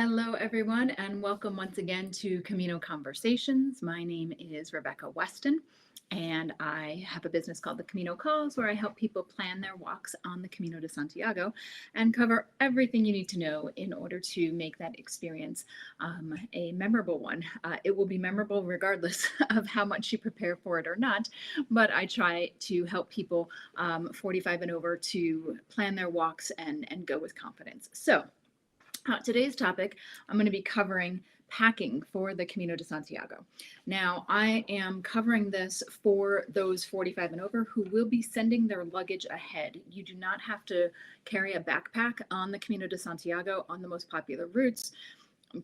Hello, everyone, and welcome once again to Camino Conversations. My name is Rebecca Weston, and I have a business called the Camino Calls, where I help people plan their walks on the Camino de Santiago and cover everything you need to know in order to make that experience a memorable one. It will be memorable regardless of how much you prepare for it or not, but I try to help people 45 and over to plan their walks and go with confidence. So, today's topic, I'm going to be covering packing for the Camino de Santiago. Now, I am covering this for those 45 and over who will be sending their luggage ahead. You do not have to carry a backpack on the Camino de Santiago on the most popular routes.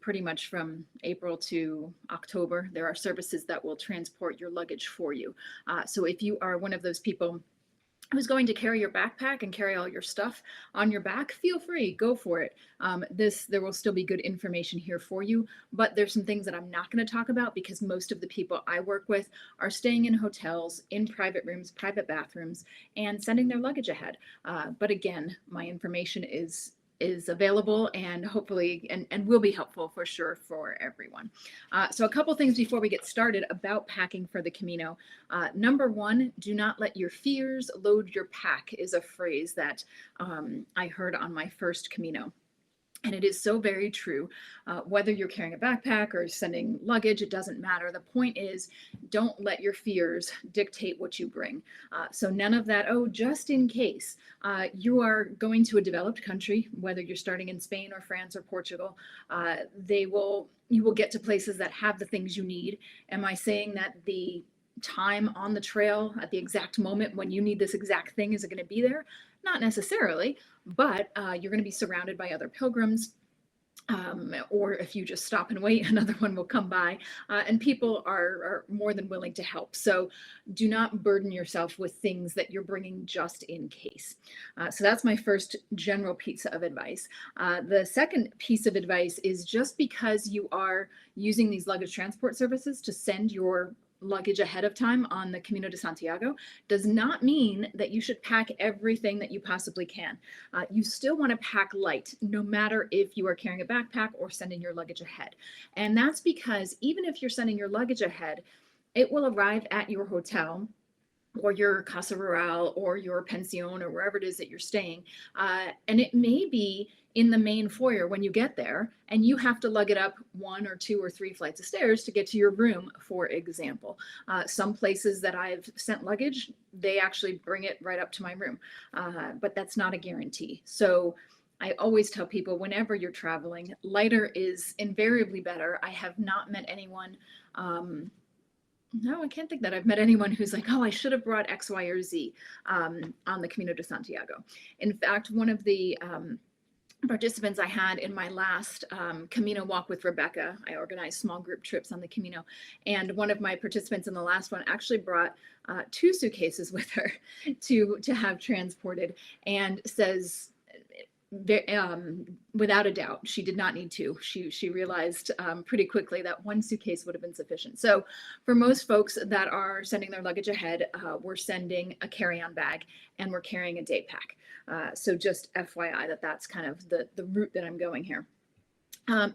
Pretty much from April to October, there are services that will transport your luggage for you. So if you are one of those people who's going to carry your backpack and carry all your stuff on your back, feel free, go for it. There will still be good information here for you, but there's some things that I'm not going to talk about because most of the people I work with are staying in hotels, in private rooms, private bathrooms, and sending their luggage ahead. But again, my information is available and hopefully and will be helpful for sure for everyone. So a couple things before we get started about packing for the Camino. Number one, do not let your fears load your pack is a phrase that I heard on my first Camino. And it is so very true. Whether you're carrying a backpack or sending luggage, it doesn't matter. The point is, don't let your fears dictate what you bring. So none of that, oh, just in case. You are going to a developed country, whether you're starting in Spain or France or Portugal, you will get to places that have the things you need. Am I saying that the time on the trail at the exact moment when you need this exact thing is it going to be there? Not necessarily, but you're going to be surrounded by other pilgrims. Or if you just stop and wait, another one will come by, and people are more than willing to help. So do not burden yourself with things that you're bringing just in case. So that's my first general piece of advice. The second piece of advice is just because you are using these luggage transport services to send your luggage ahead of time on the Camino de Santiago does not mean that you should pack everything that you possibly can. You still want to pack light, no matter if you are carrying a backpack or sending your luggage ahead. And that's because even if you're sending your luggage ahead, it will arrive at your hotel or your casa rural or your pension or wherever it is that you're staying. And it may be in the main foyer when you get there, and you have to lug it up 1 or 2 or 3 flights of stairs to get to your room, for example. Some places that I've sent luggage, they actually bring it right up to my room, but that's not a guarantee. So I always tell people whenever you're traveling, lighter is invariably better. I have not met anyone no, I can't think that I've met anyone who's like, oh, I should have brought X, Y, or Z on the Camino de Santiago. In fact, one of the participants I had in my last Camino walk with Rebecca, I organized small group trips on the Camino, and one of my participants in the last one actually brought 2 suitcases with her to have transported, and says, without a doubt, she did not need to. She realized pretty quickly that 1 suitcase would have been sufficient. So for most folks that are sending their luggage ahead, we're sending a carry-on bag and we're carrying a day pack. So just FYI that's kind of the route that I'm going here.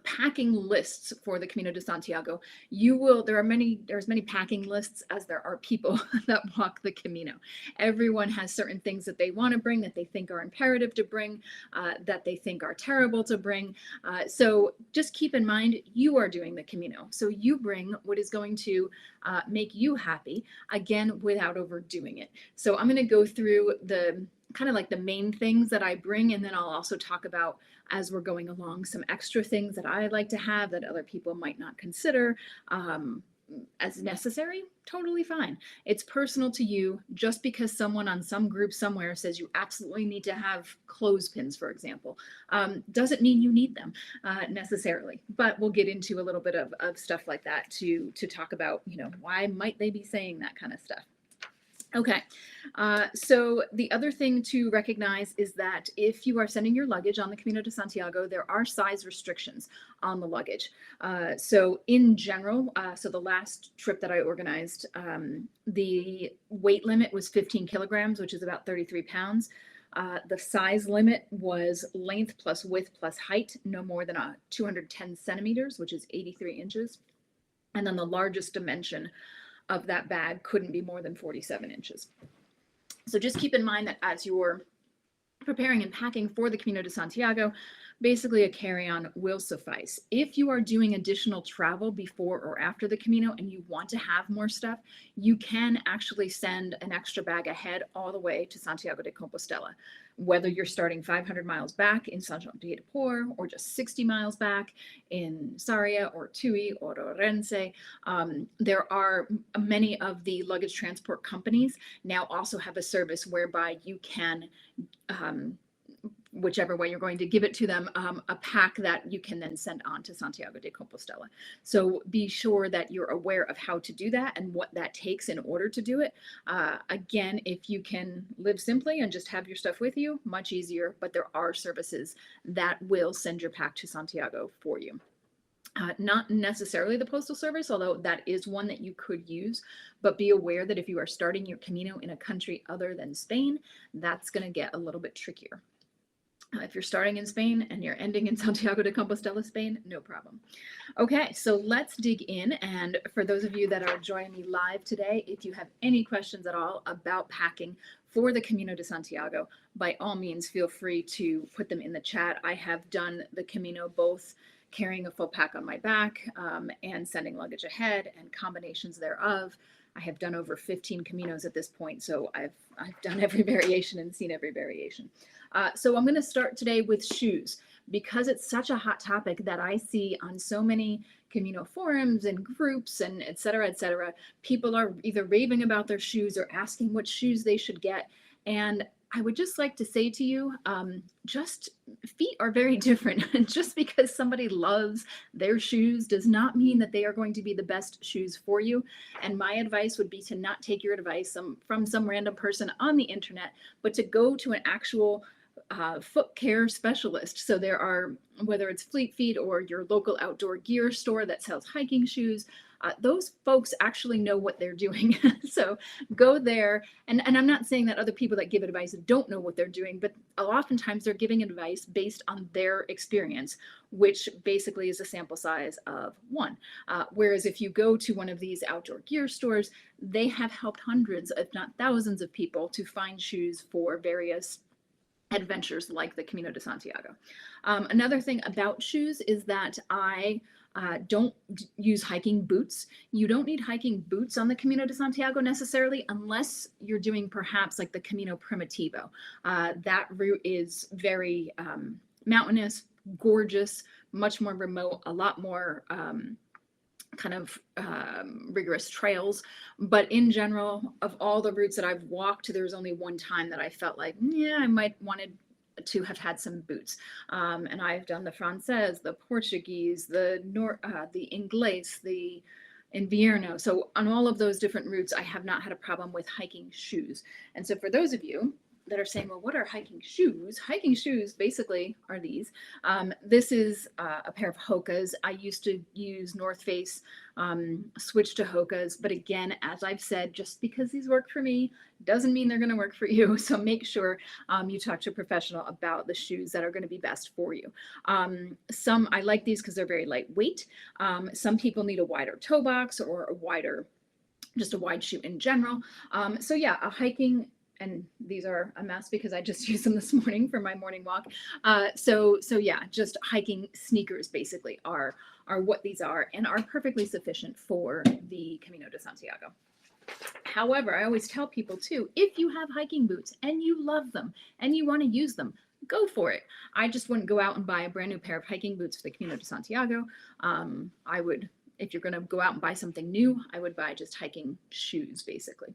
Packing lists for the Camino de Santiago. There's as many packing lists as there are people that walk the Camino. Everyone has certain things that they want to bring, that they think are imperative to bring, that they think are terrible to bring. So just keep in mind, you are doing the Camino. So you bring what is going to make you happy, again, without overdoing it. So I'm going to go through the kind of like the main things that I bring, and then I'll also talk about, as we're going along, some extra things that I like to have that other people might not consider as necessary. Totally fine. It's personal to you. Just because someone on some group somewhere says you absolutely need to have clothespins, for example, doesn't mean you need them necessarily. But we'll get into a little bit of stuff like that to talk about, why might they be saying that kind of stuff. Okay, so the other thing to recognize is that if you are sending your luggage on the Camino de Santiago, there are size restrictions on the luggage. So in general, so the last trip that I organized, the weight limit was 15 kilograms, which is about 33 pounds. The size limit was length plus width plus height, no more than 210 centimeters, which is 83 inches. And then the largest dimension of that bag couldn't be more than 47 inches. So just keep in mind that as you're preparing and packing for the Camino de Santiago, basically a carry-on will suffice. If you are doing additional travel before or after the Camino and you want to have more stuff, you can actually send an extra bag ahead all the way to Santiago de Compostela. Whether you're starting 500 miles back in San Juan de Por or just 60 miles back in Sarria or Tui or Orense, there are many of the luggage transport companies now also have a service whereby you can whichever way you're going to give it to them, a pack that you can then send on to Santiago de Compostela. So be sure that you're aware of how to do that and what that takes in order to do it. Again, if you can live simply and just have your stuff with you, much easier, but there are services that will send your pack to Santiago for you. Not necessarily the Postal Service, although that is one that you could use, but be aware that if you are starting your Camino in a country other than Spain, that's going to get a little bit trickier. If you're starting in Spain and you're ending in Santiago de Compostela, Spain, no problem. Okay, so let's dig in. And for those of you that are joining me live today, if you have any questions at all about packing for the Camino de Santiago, by all means, feel free to put them in the chat. I have done the Camino both carrying a full pack on my back and sending luggage ahead and combinations thereof. I have done over 15 Caminos at this point, so I've done every variation and seen every variation. So I'm going to start today with shoes because it's such a hot topic that I see on so many Camino forums and groups and et cetera, people are either raving about their shoes or asking what shoes they should get. And I would just like to say to you, just feet are very different. Just because somebody loves their shoes does not mean that they are going to be the best shoes for you. And my advice would be to not take your advice from some random person on the internet, but to go to an actual foot care specialist. So there are, whether it's Fleet Feet or your local outdoor gear store that sells hiking shoes, those folks actually know what they're doing. So go there. And I'm not saying that other people that give advice don't know what they're doing, but oftentimes they're giving advice based on their experience, which basically is a sample size of one. Whereas if you go to one of these outdoor gear stores, they have helped hundreds, if not thousands of people to find shoes for various adventures like the Camino de Santiago. Another thing about shoes is that I don't use hiking boots. You don't need hiking boots on the Camino de Santiago necessarily, unless you're doing perhaps like the Camino Primitivo. That route is very mountainous, gorgeous, much more remote, a lot more rigorous trails. But in general, of all the routes that I've walked, there's only one time that I felt like, yeah, I might wanted to have had some boots. And I've done the Frances, the Portuguese, the Inglés, the Invierno. So on all of those different routes, I have not had a problem with hiking shoes. And so for those of you that are saying, well, what are hiking shoes? Hiking shoes basically are these. This is a pair of Hokas. I used to use North Face, switch to Hokas. But again, as I've said, just because these work for me doesn't mean they're going to work for you. So make sure you talk to a professional about the shoes that are going to be best for you. I like these because they're very lightweight. Some people need a wider toe box or just a wide shoe in general. So yeah, a hiking, and these are a mess because I just used them this morning for my morning walk. So yeah, just hiking sneakers basically are what these are and are perfectly sufficient for the Camino de Santiago. However, I always tell people too, if you have hiking boots and you love them and you want to use them, go for it. I just wouldn't go out and buy a brand new pair of hiking boots for the Camino de Santiago. If you're going to go out and buy something new, I would buy just hiking shoes, basically.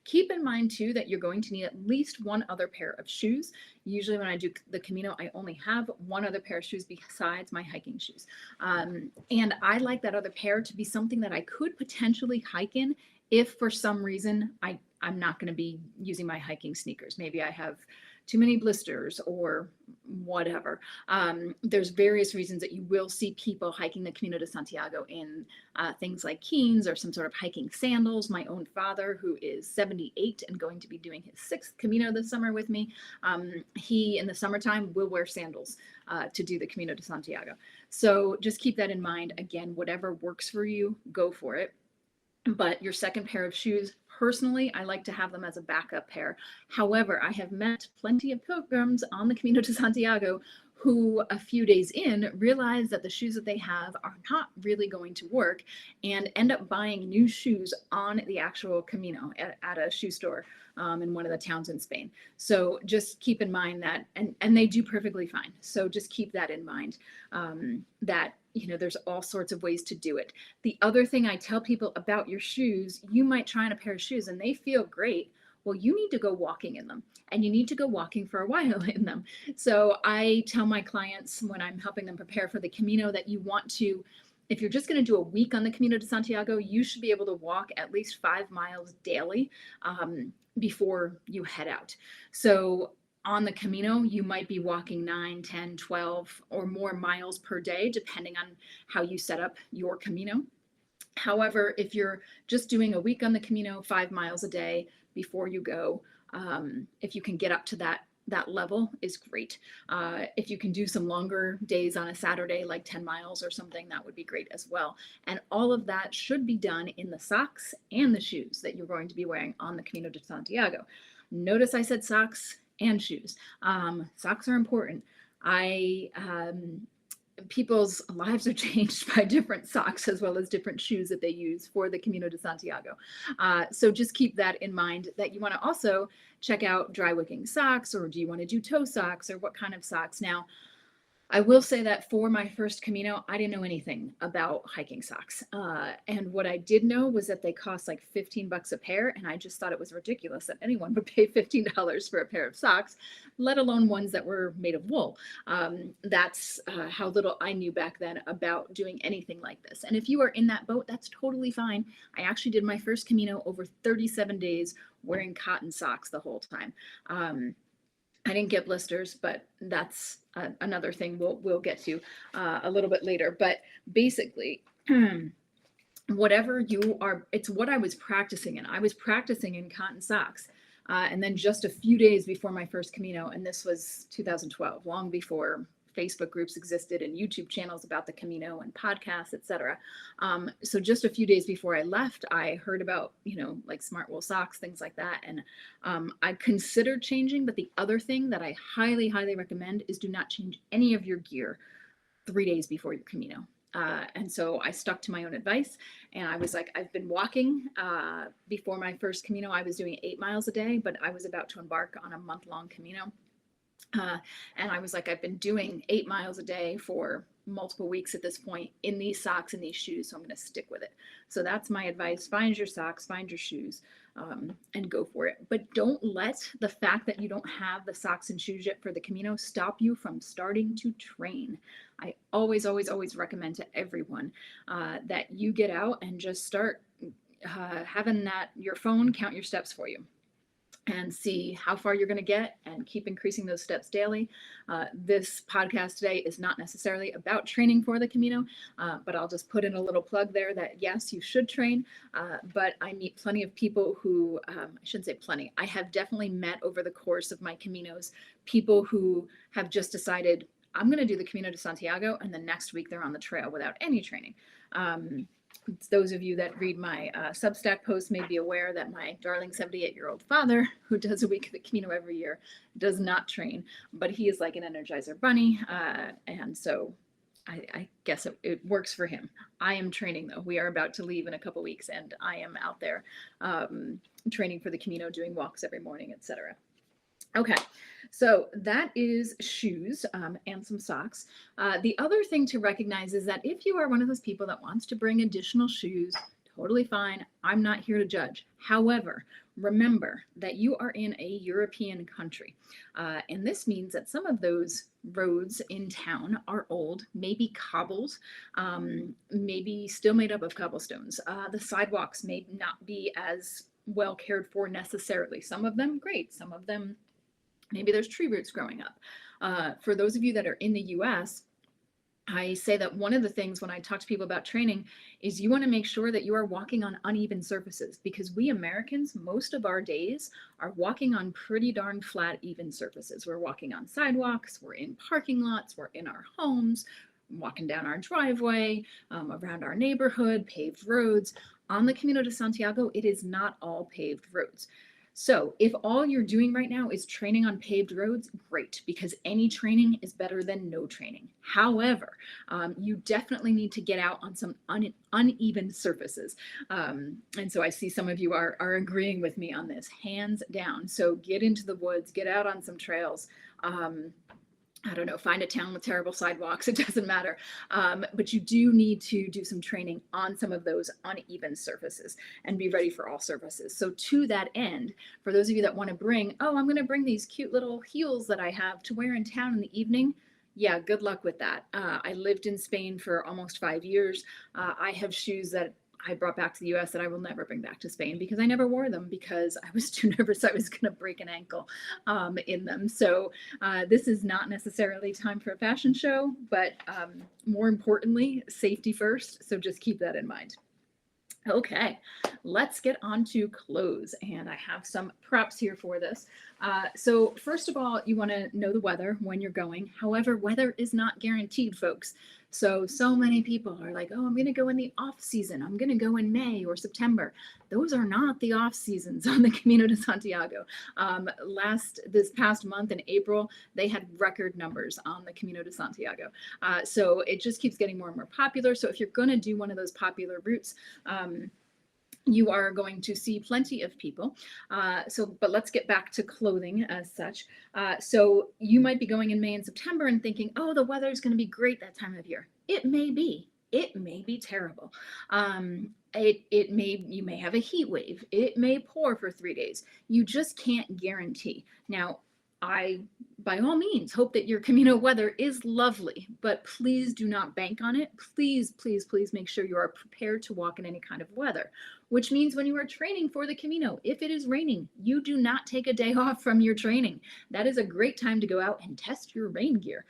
Keep in mind, too, that you're going to need at least one other pair of shoes. Usually when I do the Camino, I only have one other pair of shoes besides my hiking shoes. And I like that other pair to be something that I could potentially hike in if for some reason I'm not going to be using my hiking sneakers. Maybe I have too many blisters or whatever. There's various reasons that you will see people hiking the Camino de Santiago in things like Keens or some sort of hiking sandals. My own father, who is 78 and going to be doing his 6th Camino this summer with me, he in the summertime will wear sandals to do the Camino de Santiago. So just keep that in mind. Again, whatever works for you, go for it. But your second pair of shoes, personally, I like to have them as a backup pair. However, I have met plenty of pilgrims on the Camino de Santiago who a few days in realize that the shoes that they have are not really going to work and end up buying new shoes on the actual Camino at a shoe store in one of the towns in Spain. So just keep in mind that, and they do perfectly fine. So just keep that in mind, that there's all sorts of ways to do it. The other thing I tell people about your shoes, you might try on a pair of shoes and they feel great. Well, you need to go walking in them, and you need to go walking for a while in them. So I tell my clients when I'm helping them prepare for the Camino that you want to, if you're just going to do a week on the Camino de Santiago, you should be able to walk at least 5 miles daily before you head out. So on the Camino, you might be walking 9, 10, 12 or more miles per day, depending on how you set up your Camino. However, if you're just doing a week on the Camino, 5 miles a day before you go, if you can get up to that level is great. If you can do some longer days on a Saturday, like 10 miles or something, that would be great as well. And all of that should be done in the socks and the shoes that you're going to be wearing on the Camino de Santiago. Notice I said socks and shoes. Socks are important. People's lives are changed by different socks as well as different shoes that they use for the Camino de Santiago. So just keep that in mind, that you want to also check out dry wicking socks, or do you want to do toe socks, or what kind of socks? Now, I will say that for my first Camino, I didn't know anything about hiking socks. And what I did know was that they cost like $15 a pair. And I just thought it was ridiculous that anyone would pay $15 for a pair of socks, let alone ones that were made of wool. That's how little I knew back then about doing anything like this. And if you are in that boat, that's totally fine. I actually did my first Camino over 37 days wearing cotton socks the whole time. I didn't get blisters, but that's another thing we'll get to a little bit later. But basically, whatever you are, it's what I was practicing in. I was practicing in cotton socks. And then just a few days before my first Camino, and this was 2012, long before Facebook groups existed and YouTube channels about the Camino and podcasts, etc. So just a few days before I left, I heard about, like smart wool socks, things like that. And I considered changing, but the other thing that I highly, highly recommend is do not change any of your gear 3 days before your Camino. And so I stuck to my own advice, and I was like, I've been walking before my first Camino. I was doing 8 miles a day, but I was about to embark on a month-long Camino. And I was like, I've been doing 8 miles a day for multiple weeks at this point in these socks and these shoes, so I'm going to stick with it. So that's my advice. Find your socks, find your shoes, and go for it. But don't let the fact that you don't have the socks and shoes yet for the Camino stop you from starting to train. I always, always, always recommend to everyone that you get out and just start having your phone count your steps for you, and see how far you're going to get and keep increasing those steps daily. This podcast today is not necessarily about training for the Camino, but I'll just put in a little plug there that yes, you should train, but I meet plenty of people who, I shouldn't say plenty, I have definitely met over the course of my Caminos, people who have just decided, I'm going to do the Camino de Santiago, and the next week they're on the trail without any training. Those of you that read my Substack post may be aware that my darling 78-year-old father, who does a week of the Camino every year, does not train, but he is like an Energizer bunny, and so I guess it works for him. I am training, though. We are about to leave in a couple weeks, and I am out there training for the Camino, doing walks every morning, etc. Okay, so that is shoes and some socks. The other thing to recognize is that if you are one of those people that wants to bring additional shoes, totally fine. I'm not here to judge. However, remember that you are in a European country. And this means that some of those roads in town are old, maybe cobbled, maybe still made up of cobblestones. The sidewalks may not be as well cared for necessarily. Some of them great, some of them Maybe there's tree roots growing up. For those of you that are in the US, I say that one of the things when I talk to people about training is you want to make sure that you are walking on uneven surfaces, because we Americans, most of our days are walking on pretty darn flat, even surfaces. We're walking on sidewalks, we're in parking lots, we're in our homes, walking down our driveway, around our neighborhood, paved roads. On the Camino de Santiago, it is not all paved roads. So if all you're doing right now is training on paved roads, great, because any training is better than no training. However, you definitely need to get out on some uneven surfaces. And so I see some of you are agreeing with me on this, hands down. So get into the woods, get out on some trails. I don't know, find a town with terrible sidewalks, it doesn't matter. But you do need to do some training on some of those uneven surfaces and be ready for all surfaces. So to that end, for those of you that want to bring, oh, I'm going to bring these cute little heels that I have to wear in town in the evening. Yeah, good luck with that. I lived in Spain for almost 5 years. I have shoes that I brought back to the US that I will never bring back to Spain because I never wore them because I was too nervous I was going to break an ankle in them. So this is not necessarily time for a fashion show, but more importantly, safety first. So just keep that in mind. Okay, let's get on to clothes, and I have some props here for this. So first of all, you want to know the weather when you're going. However, weather is not guaranteed, folks. So many people are like, oh, I'm going to go in the off season. I'm going to go in May or September. Those are not the off seasons on the Camino de Santiago. This past month in April, they had record numbers on the Camino de Santiago. So it just keeps getting more and more popular. So if you're going to do one of those popular routes, you are going to see plenty of people. But let's get back to clothing as such. So you might be going in May and September and thinking, oh, the weather is going to be great that time of year. It may be. It may be terrible. You may have a heat wave. It may pour for 3 days. You just can't guarantee. Now, I, by all means, hope that your Camino weather is lovely, but please do not bank on it. Please, please, please make sure you are prepared to walk in any kind of weather, which means when you are training for the Camino, if it is raining, you do not take a day off from your training. That is a great time to go out and test your rain gear,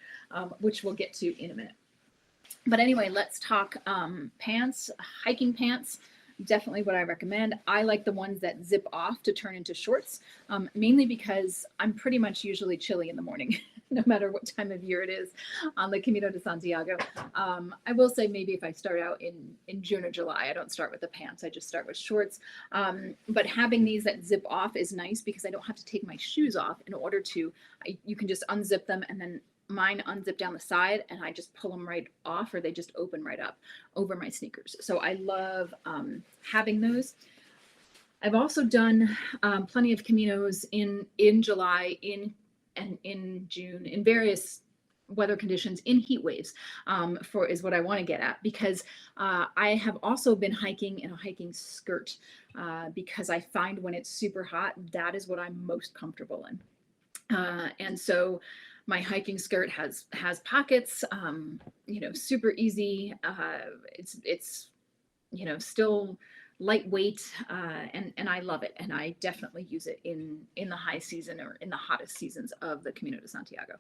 which we'll get to in a minute. But anyway, let's talk pants, hiking pants. Definitely what I recommend. I like the ones that zip off to turn into shorts, mainly because I'm pretty much usually chilly in the morning, no matter what time of year it is on the Camino de Santiago. I will say maybe if I start out in June or July, I don't start with the pants, I just start with shorts. But having these that zip off is nice because I don't have to take my shoes off in order to, you can just unzip them, and then mine unzip down the side and I just pull them right off, or they just open right up over my sneakers. So I love having those. I've also done plenty of Caminos in July, in June, in various weather conditions, in heat waves, is what I want to get at, because I have also been hiking in a hiking skirt because I find when it's super hot, that is what I'm most comfortable in. And so my hiking skirt has pockets, super easy. It's still lightweight, and I love it. And I definitely use it in the high season or in the hottest seasons of the Camino de Santiago.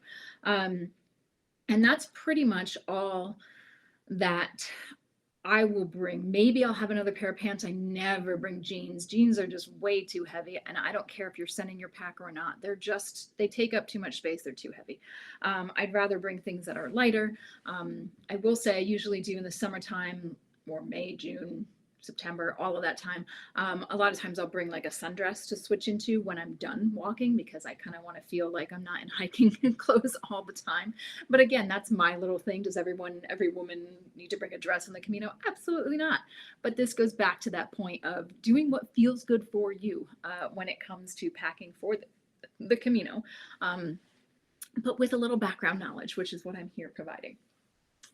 And that's pretty much all that I will bring. Maybe I'll have another pair of pants. I never bring jeans. Jeans are just way too heavy, and I don't care if you're sending your pack or not. They take up too much space. They're too heavy. I'd rather bring things that are lighter. I will say I usually do in the summertime, or May, June, September, all of that time. A lot of times I'll bring like a sundress to switch into when I'm done walking, because I kind of want to feel like I'm not in hiking clothes all the time. But again, that's my little thing. Does every woman need to bring a dress on the Camino? Absolutely not. But this goes back to that point of doing what feels good for you when it comes to packing for the Camino, but with a little background knowledge, which is what I'm here providing.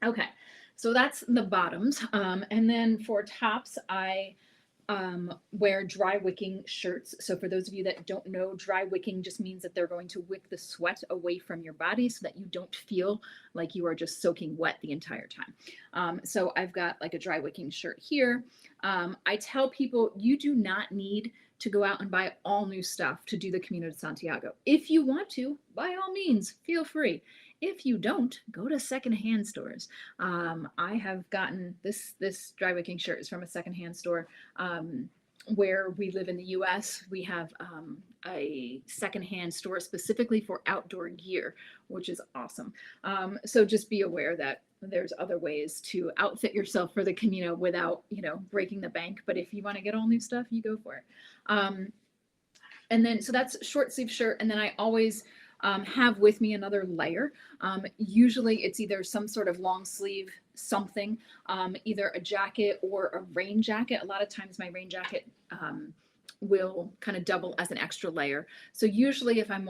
Okay. So that's the bottoms. And then for tops, I wear dry wicking shirts. So for those of you that don't know, dry wicking just means that they're going to wick the sweat away from your body so that you don't feel like you are just soaking wet the entire time. So I've got like a dry wicking shirt here. I tell people you do not need to go out and buy all new stuff to do the Camino de Santiago. If you want to, by all means, feel free. If you don't, go to secondhand stores. I have gotten this dry wicking shirt is from a secondhand store. Where we live in the US, we have a secondhand store specifically for outdoor gear, which is awesome. So just be aware that there's other ways to outfit yourself for the Camino without, breaking the bank. But if you want to get all new stuff, you go for it. And then, so that's short sleeve shirt. And then I always have with me another layer. Usually it's either some sort of long sleeve something, either a jacket or a rain jacket. A lot of times my rain jacket will kind of double as an extra layer. So usually if I'm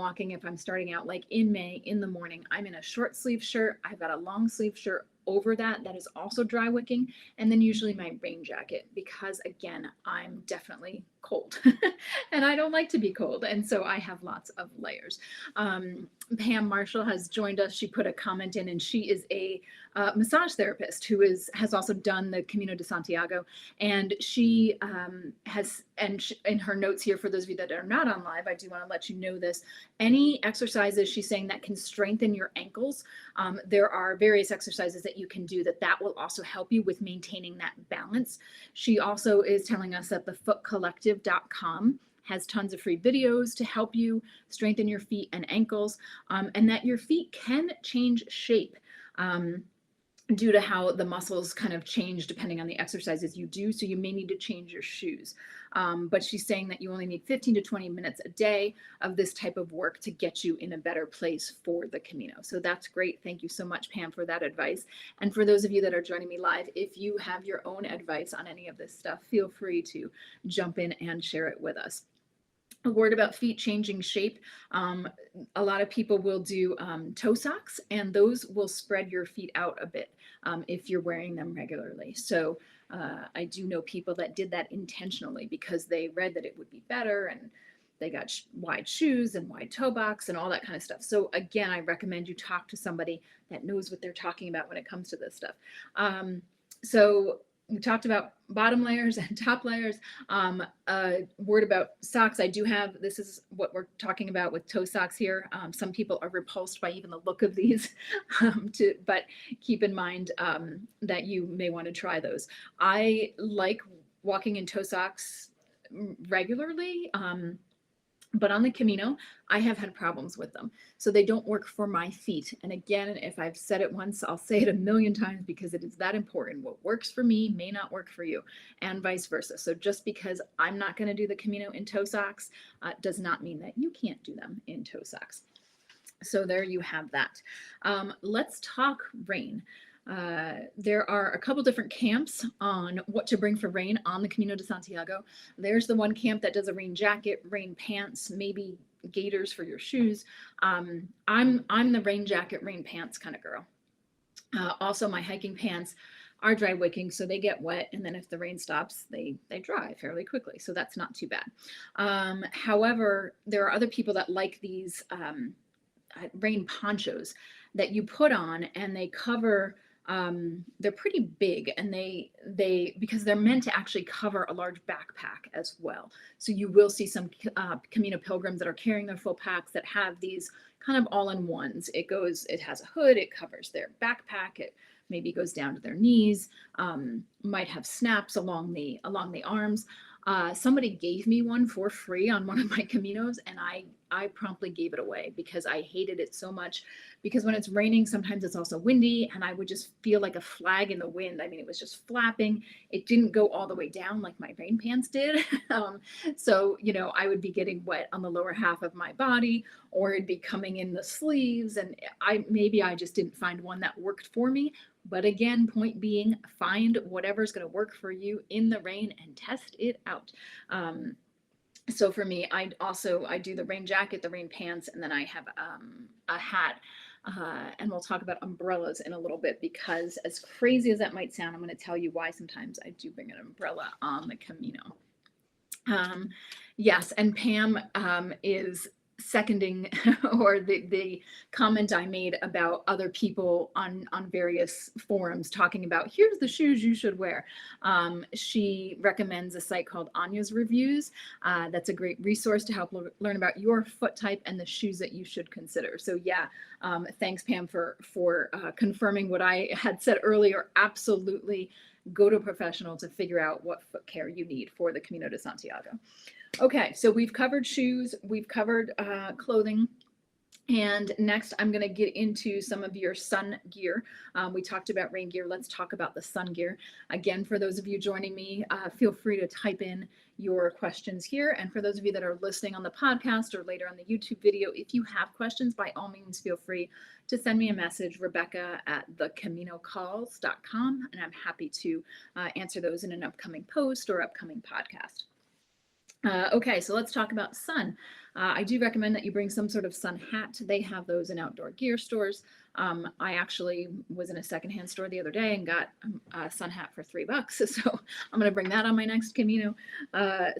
starting out like in May in the morning, I'm in a short sleeve shirt. I've got a long sleeve shirt over that is also dry wicking, and then usually my rain jacket, because again, I'm definitely cold and I don't like to be cold, and so I have lots of layers. Pam Marshall has joined us. She put a comment in, and she is a massage therapist who has also done the Camino de Santiago, and she has, in her notes here, for those of you that are not on live, I do want to let you know this. Any exercises she's saying that can strengthen your ankles, there are various exercises that you can do that will also help you with maintaining that balance. She also is telling us that thefootcollective.com has tons of free videos to help you strengthen your feet and ankles, and that your feet can change shape due to how the muscles kind of change depending on the exercises you do. So you may need to change your shoes. But she's saying that you only need 15 to 20 minutes a day of this type of work to get you in a better place for the Camino. So that's great. Thank you so much, Pam, for that advice. And for those of you that are joining me live, if you have your own advice on any of this stuff, feel free to jump in and share it with us. A word about feet changing shape. A lot of people will do toe socks, and those will spread your feet out a bit if you're wearing them regularly. So I do know people that did that intentionally because they read that it would be better, and they got wide shoes and wide toe box and all that kind of stuff. So again, I recommend you talk to somebody that knows what they're talking about when it comes to this stuff. So we talked about bottom layers and top layers. A word about socks. I do have, this is what we're talking about with toe socks here. Some people are repulsed by even the look of these, but keep in mind that you may want to try those. I like walking in toe socks regularly. But on the Camino, I have had problems with them. So they don't work for my feet. And again, if I've said it once, I'll say it a million times because it is that important. What works for me may not work for you, and vice versa. So just because I'm not going to do the Camino in toe socks does not mean that you can't do them in toe socks. So there you have that. Let's talk rain. There are a couple different camps on what to bring for rain on the Camino de Santiago. There's the one camp that does a rain jacket, rain pants, maybe gaiters for your shoes. I'm the rain jacket, rain pants kind of girl. Also, my hiking pants are dry wicking, so they get wet, and then if the rain stops, they dry fairly quickly, so that's not too bad. However, there are other people that like these rain ponchos that you put on, and they cover, they're pretty big, and they because they're meant to actually cover a large backpack as well. So you will see some Camino pilgrims that are carrying their full packs that have these kind of all-in-ones. It has a hood, it covers their backpack, it maybe goes down to their knees, might have snaps along the arms. Somebody gave me one for free on one of my Caminos, and I promptly gave it away because I hated it so much. Because when it's raining, sometimes it's also windy, and I would just feel like a flag in the wind. I mean, it was just flapping. It didn't go all the way down like my rain pants did. So, I would be getting wet on the lower half of my body, or it'd be coming in the sleeves, and maybe I just didn't find one that worked for me. But again, point being, find whatever's going to work for you in the rain and test it out. So for me, I do the rain jacket, the rain pants, and then I have a hat. And we'll talk about umbrellas in a little bit, because as crazy as that might sound, I'm going to tell you why sometimes I do bring an umbrella on the Camino. Um, yes, and Pam is seconding or the comment I made about other people on various forums talking about here's the shoes you should wear. She recommends a site called Anya's Reviews. That's a great resource to help learn about your foot type and the shoes that you should consider. So yeah, thanks Pam for confirming what I had said earlier. Absolutely go to a professional to figure out what foot care you need for the Camino de Santiago. Okay, so we've covered shoes, we've covered clothing, and next I'm going to get into some of your sun gear. We talked about rain gear. Let's talk about the sun gear. Again, for those of you joining me, feel free to type in your questions here. And for those of you that are listening on the podcast or later on the YouTube video, if you have questions, by all means, feel free to send me a message, Rebecca@thecaminocalls.com, and I'm happy to answer those in an upcoming post or upcoming podcast. Okay, so let's talk about sun. I do recommend that you bring some sort of sun hat. They have those in outdoor gear stores. I actually was in a secondhand store the other day and got a sun hat for $3. So I'm going to bring that on my next Camino.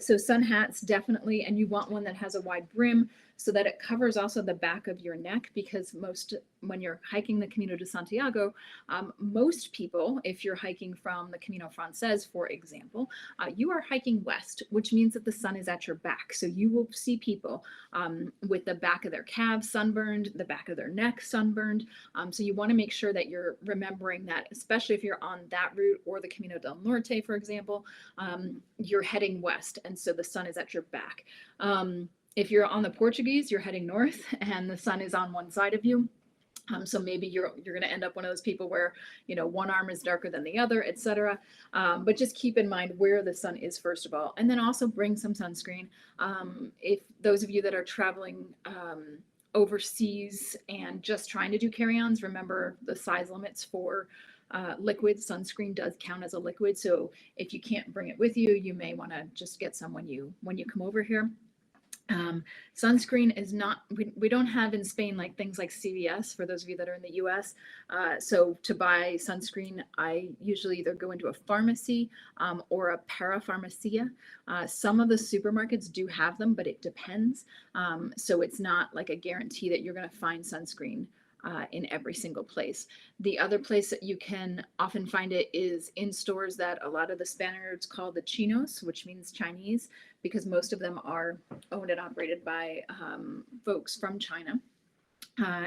So sun hats, definitely. And you want one that has a wide brim so that it covers also the back of your neck, because when you're hiking the Camino de Santiago, most people, if you're hiking from the Camino Frances, for example, you are hiking west, which means that the sun is at your back. So you will see people with the back of their calves sunburned, the back of their neck sunburned. So you want to make sure that you're remembering that, especially if you're on that route or the Camino del Norte, for example, you're heading west, and so the sun is at your back. If you're on the Portuguese, you're heading north and the sun is on one side of you. So maybe you're going to end up one of those people where, one arm is darker than the other, etc. But just keep in mind where the sun is, first of all, and then also bring some sunscreen. If those of you that are traveling overseas and just trying to do carry-ons, remember the size limits for liquid. Sunscreen does count as a liquid. So if you can't bring it with you, you may want to just get some when you come over here. Sunscreen is not, we don't have in Spain like things like CVS for those of you that are in the US. So to buy sunscreen, I usually either go into a pharmacy or a parapharmacia. Some of the supermarkets do have them, but it depends. So it's not like a guarantee that you're going to find sunscreen in every single place. The other place that you can often find it is in stores that a lot of the Spaniards call the chinos, which means Chinese, because most of them are owned and operated by folks from China.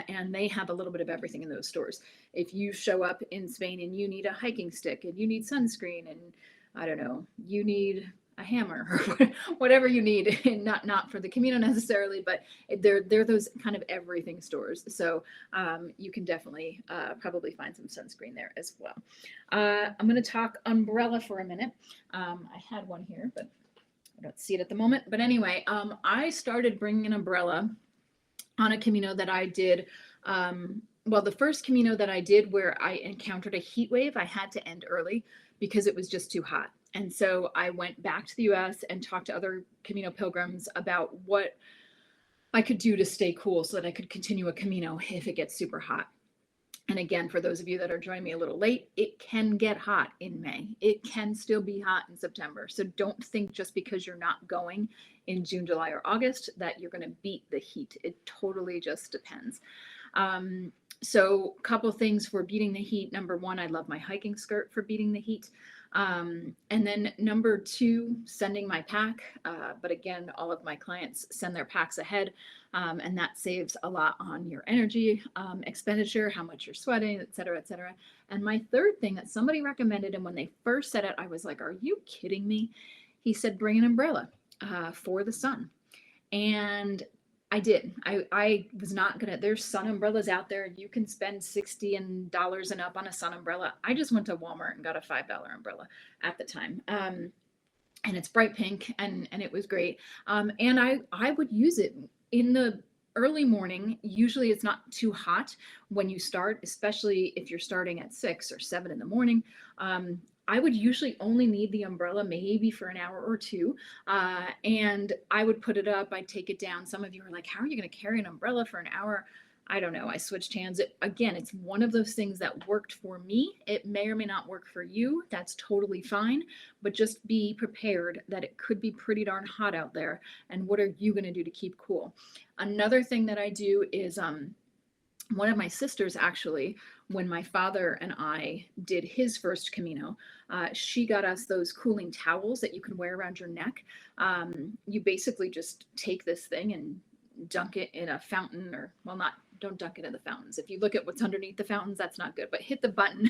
And they have a little bit of everything in those stores. If you show up in Spain and you need a hiking stick and you need sunscreen and I don't know, you need a hammer or whatever you need, not for the Camino necessarily, but they're those kind of everything stores. So you can definitely probably find some sunscreen there as well. I'm going to talk umbrella for a minute. I had one here, but I don't see it at the moment. But anyway, I started bringing an umbrella on a Camino that I did. Well, the first Camino that I did where I encountered a heat wave, I had to end early because it was just too hot. And so I went back to the US and talked to other Camino pilgrims about what I could do to stay cool so that I could continue a Camino if it gets super hot. And again, for those of you that are joining me a little late, it can get hot in May. It can still be hot in September. So don't think just because you're not going in June, July, or August that you're going to beat the heat. It totally just depends. So a couple things for beating the heat. Number one, I love my hiking skirt for beating the heat. And then number two, sending my pack. But again, all of my clients send their packs ahead. And that saves a lot on your energy expenditure, how much you're sweating, et cetera, et cetera. And my third thing that somebody recommended, and when they first said it, I was like, are you kidding me? He said, bring an umbrella for the sun. And I did. I was not gonna, there's sun umbrellas out there. You can spend $60 and up on a sun umbrella. I just went to Walmart and got a $5 umbrella at the time. And it's bright pink and it was great. And I would use it in the early morning. Usually it's not too hot when you start, especially if you're starting at 6 or 7 in the morning. I would usually only need the umbrella maybe for an hour or two. And I would put it up, I'd take it down. Some of you are like, how are you going to carry an umbrella for an hour? I don't know, I switched hands. Again, it's one of those things that worked for me. It may or may not work for you. That's totally fine, but just be prepared that it could be pretty darn hot out there. And what are you going to do to keep cool? Another thing that I do is one of my sisters, actually, when my father and I did his first Camino, she got us those cooling towels that you can wear around your neck. You basically just take this thing and dunk it in a fountain, or, well, not, don't dunk it in the fountains. If you look at what's underneath the fountains, that's not good, but hit the button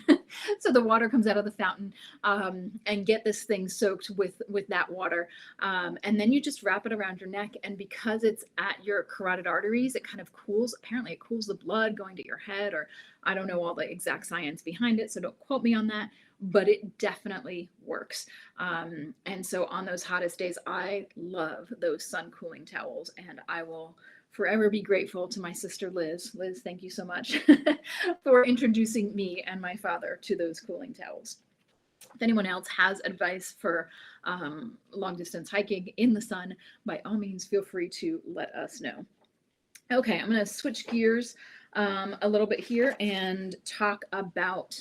so the water comes out of the fountain, and get this thing soaked with that water. And then you just wrap it around your neck. And because it's at your carotid arteries, it kind of cools, apparently it cools the blood going to your head, or I don't know all the exact science behind it, so don't quote me on that, but it definitely works. And so on those hottest days, I love those sun cooling towels, and I will forever be grateful to my sister Liz. Liz, thank you so much for introducing me and my father to those cooling towels. If anyone else has advice for long distance hiking in the sun, by all means, feel free to let us know. Okay, I'm going to switch gears a little bit here and talk about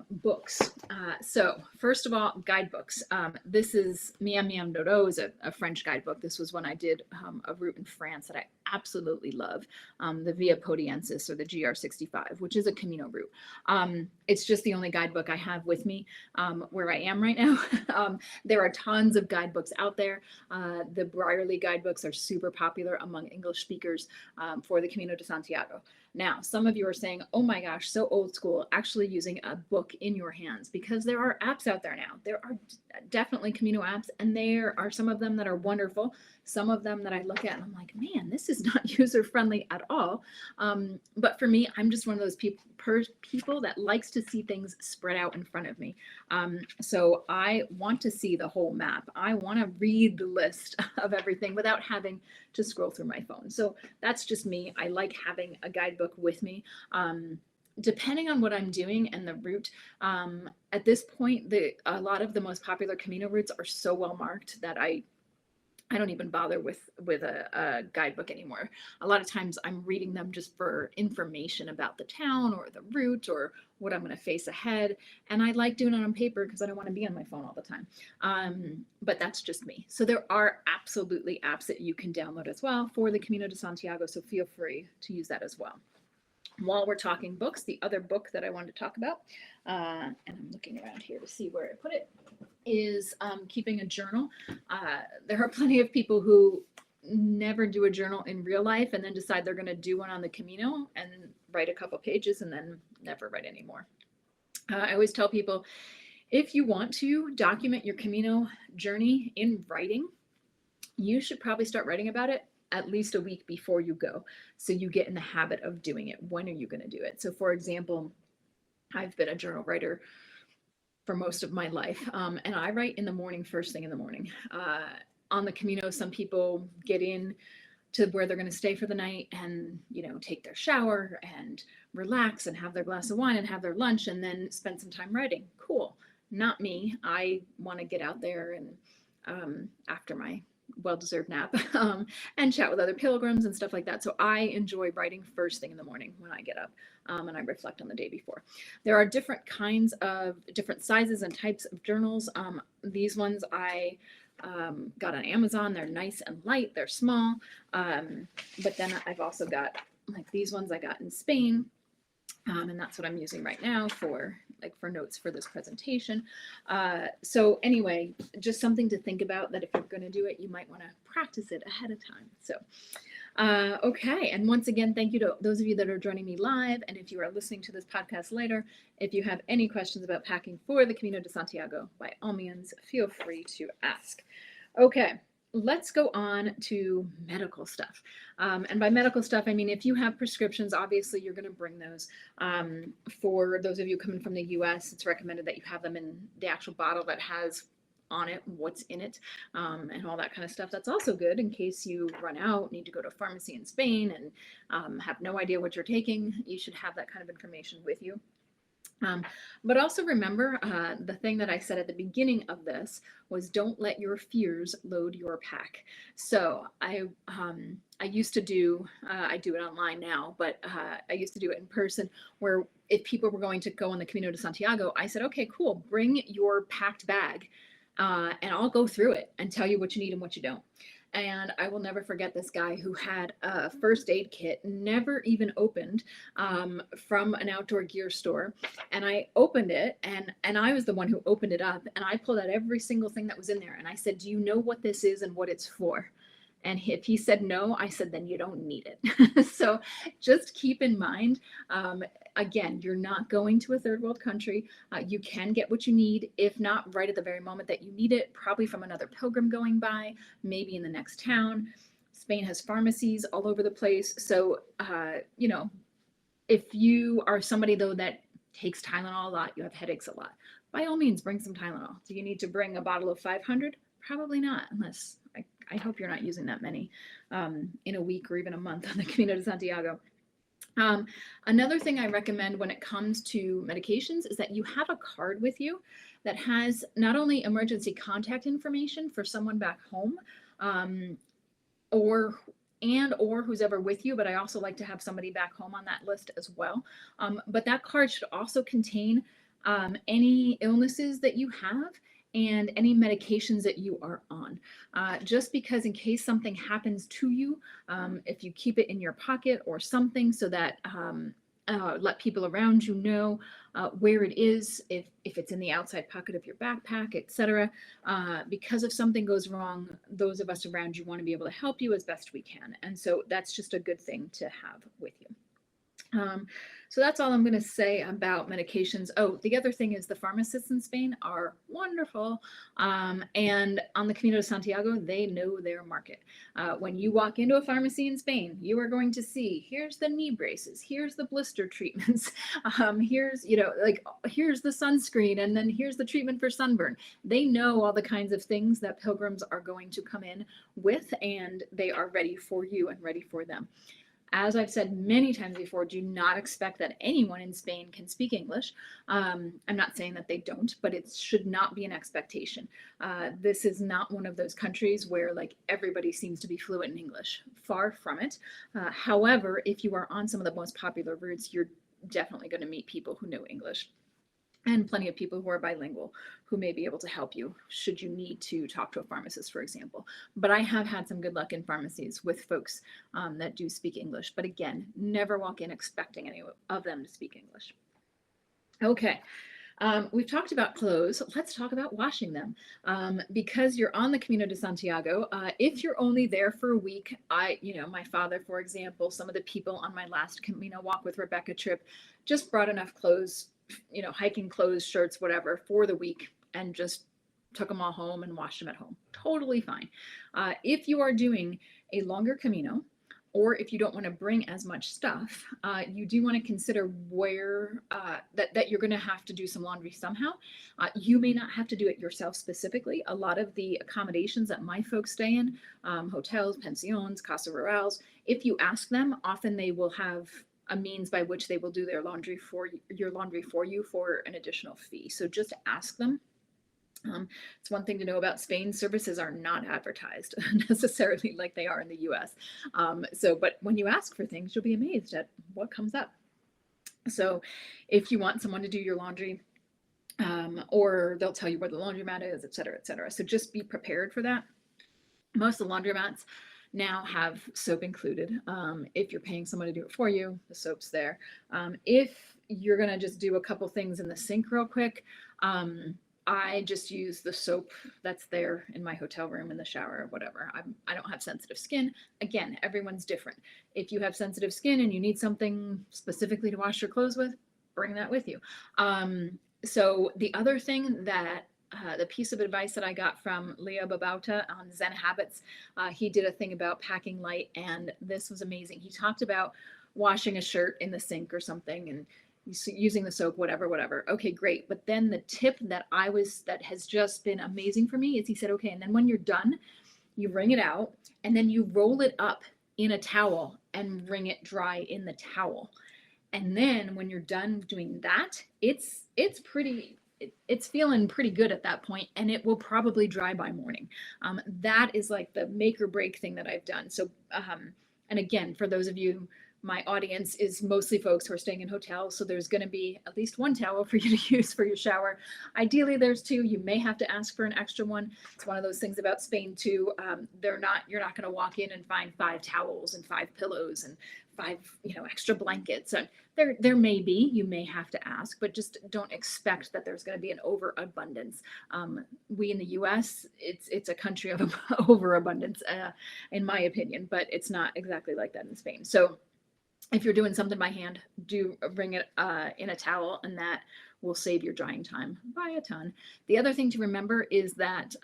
books. So first of all, guidebooks. This is Miam Miam Dodo is a French guidebook. This was when I did a route in France that I absolutely love, the Via Podiensis, or the GR65, which is a Camino route. It's just the only guidebook I have with me where I am right now. There are tons of guidebooks out there. The Brierley guidebooks are super popular among English speakers for the Camino de Santiago. Now, some of you are saying, oh my gosh, so old school, actually using a book in your hands, because there are apps out there now. There are definitely Camino apps, and there are some of them that are wonderful. Some of them that I look at and I'm like, man, this is not user friendly at all. But for me, I'm just one of those people that likes to see things spread out in front of me. So I want to see the whole map. I want to read the list of everything without having to scroll through my phone. So that's just me. I like having a guidebook with me. Depending on what I'm doing and the route, at this point, a lot of the most popular Camino routes are so well marked that I don't even bother with a guidebook anymore. A lot of times I'm reading them just for information about the town or the route or what I'm going to face ahead. And I like doing it on paper because I don't want to be on my phone all the time. But that's just me. So there are absolutely apps that you can download as well for the Camino de Santiago. So feel free to use that as well. While we're talking books, the other book that I wanted to talk about, and I'm looking around here to see where I put it, is keeping a journal. There are plenty of people who never do a journal in real life and then decide they're going to do one on the Camino and write a couple pages and then never write anymore. I always tell people, if you want to document your Camino journey in writing, you should probably start writing about it at least a week before you go, so you get in the habit of doing it. When are you going to do it? So for example, I've been a journal writer for most of my life, and I write in the morning, first thing in the morning. On the Camino, some people get in to where they're going to stay for the night and, you know, take their shower and relax and have their glass of wine and have their lunch and then spend some time writing. Cool. Not me. I want to get out there and after my well-deserved nap and chat with other pilgrims and stuff like that. So I enjoy writing first thing in the morning when I get up, and I reflect on the day before. There are different kinds of different sizes and types of journals. These ones I got on Amazon. They're nice and light. They're small. But then I've also got like these ones I got in Spain. And that's what I'm using right now for notes for this presentation. So anyway, just something to think about, that if you're going to do it, you might want to practice it ahead of time. So, okay. And once again, thank you to those of you that are joining me live. And if you are listening to this podcast later, if you have any questions about packing for the Camino de Santiago, by all means, feel free to ask. Okay. Let's go on to medical stuff. And by medical stuff, I mean, if you have prescriptions, obviously you're going to bring those. For those of you coming from the US, it's recommended that you have them in the actual bottle that has on it what's in it, and all that kind of stuff. That's also good in case you run out, need to go to a pharmacy in Spain and have no idea what you're taking. You should have that kind of information with you. Um, but also remember, the thing that I said at the beginning of this was don't let your fears load your pack. So I used to do, I do it online now, but I used to do it in person where if people were going to go on the Camino de Santiago, I said, okay, cool, bring your packed bag and I'll go through it and tell you what you need and what you don't. And I will never forget this guy who had a first aid kit, never even opened, from an outdoor gear store. And I opened it, and I was the one who opened it up, and I pulled out every single thing that was in there. And I said, do you know what this is and what it's for? And if he said no, I said, then you don't need it. So just keep in mind, again, you're not going to a third world country. You can get what you need, if not right at the very moment that you need it, probably from another pilgrim going by, maybe in the next town. Spain has pharmacies all over the place. So, if you are somebody though that takes Tylenol a lot, you have headaches a lot, by all means, bring some Tylenol. Do you need to bring a bottle of 500? Probably not, unless I hope you're not using that many in a week or even a month on the Camino de Santiago. Another thing I recommend when it comes to medications is that you have a card with you that has not only emergency contact information for someone back home, or who's ever with you, but I also like to have somebody back home on that list as well. But that card should also contain any illnesses that you have and any medications that you are on. Just because in case something happens to you, if you keep it in your pocket or something so that let people around you know where it is, if it's in the outside pocket of your backpack, etc. Because if something goes wrong, those of us around you want to be able to help you as best we can. And so that's just a good thing to have with you. So that's all I'm going to say about medications. Oh, the other thing is the pharmacists in Spain are wonderful. And on the Camino de Santiago, they know their market. When you walk into a pharmacy in Spain, you are going to see, here's the knee braces, here's the blister treatments, here's, here's the sunscreen, and then here's the treatment for sunburn. They know all the kinds of things that pilgrims are going to come in with, and they are ready for you and ready for them. As I've said many times before, do not expect that anyone in Spain can speak English. I'm not saying that they don't, but it should not be an expectation. This is not one of those countries where like everybody seems to be fluent in English. Far from it. However, if you are on some of the most popular routes, you're definitely going to meet people who know English. And plenty of people who are bilingual who may be able to help you should you need to talk to a pharmacist, for example. But I have had some good luck in pharmacies with folks that do speak English. But again, never walk in expecting any of them to speak English. Okay. We've talked about clothes. Let's talk about washing them. Because you're on the Camino de Santiago, if you're only there for a week, my father, for example, some of the people on my last Camino Walk with Rebecca trip just brought enough clothes, hiking clothes, shirts, whatever, for the week and just took them all home and washed them at home. Totally fine. If you are doing a longer Camino, or if you don't want to bring as much stuff, you do want to consider where that you're going to have to do some laundry somehow. You may not have to do it yourself specifically. A lot of the accommodations that my folks stay in, hotels, pensions, casa rurals, if you ask them, often they will have a means by which they will do their laundry for you for an additional fee. So just ask them. It's one thing to know about Spain. Services are not advertised necessarily like they are in the US. But when you ask for things, you'll be amazed at what comes up. So if you want someone to do your laundry, or they'll tell you where the laundromat is, et cetera, et cetera. So just be prepared for that. Most of the laundromats now have soap included. If you're paying someone to do it for you, the soap's there. If you're gonna just do a couple things in the sink real quick, I just use the soap that's there in my hotel room in the shower or whatever. I don't have sensitive skin. Again, everyone's different. If you have sensitive skin and you need something specifically to wash your clothes with, bring that with you. So the other thing that the piece of advice that I got from Leo Babauta on Zen Habits, he did a thing about packing light, and this was amazing. He talked about washing a shirt in the sink or something and using the soap, whatever. Okay, great. But then the tip that has just been amazing for me is he said, okay, and then when you're done, you wring it out and then you roll it up in a towel and wring it dry in the towel. And then when you're done doing that, it's feeling pretty good at that point, and it will probably dry by morning. That is like the make or break thing that I've done. So, and again, for those of you, my audience is mostly folks who are staying in hotels, so there's going to be at least one towel for you to use for your shower. Ideally, there's two. You may have to ask for an extra one. It's one of those things about Spain too. You're not going to walk in and find 5 towels and 5 pillows and 5 extra blankets. So there may be, you may have to ask, but just don't expect that there's going to be an overabundance. We in the U.S., it's a country of overabundance, in my opinion, but it's not exactly like that in Spain. So if you're doing something by hand, do bring it in a towel, and that will save your drying time by a ton. The other thing to remember is that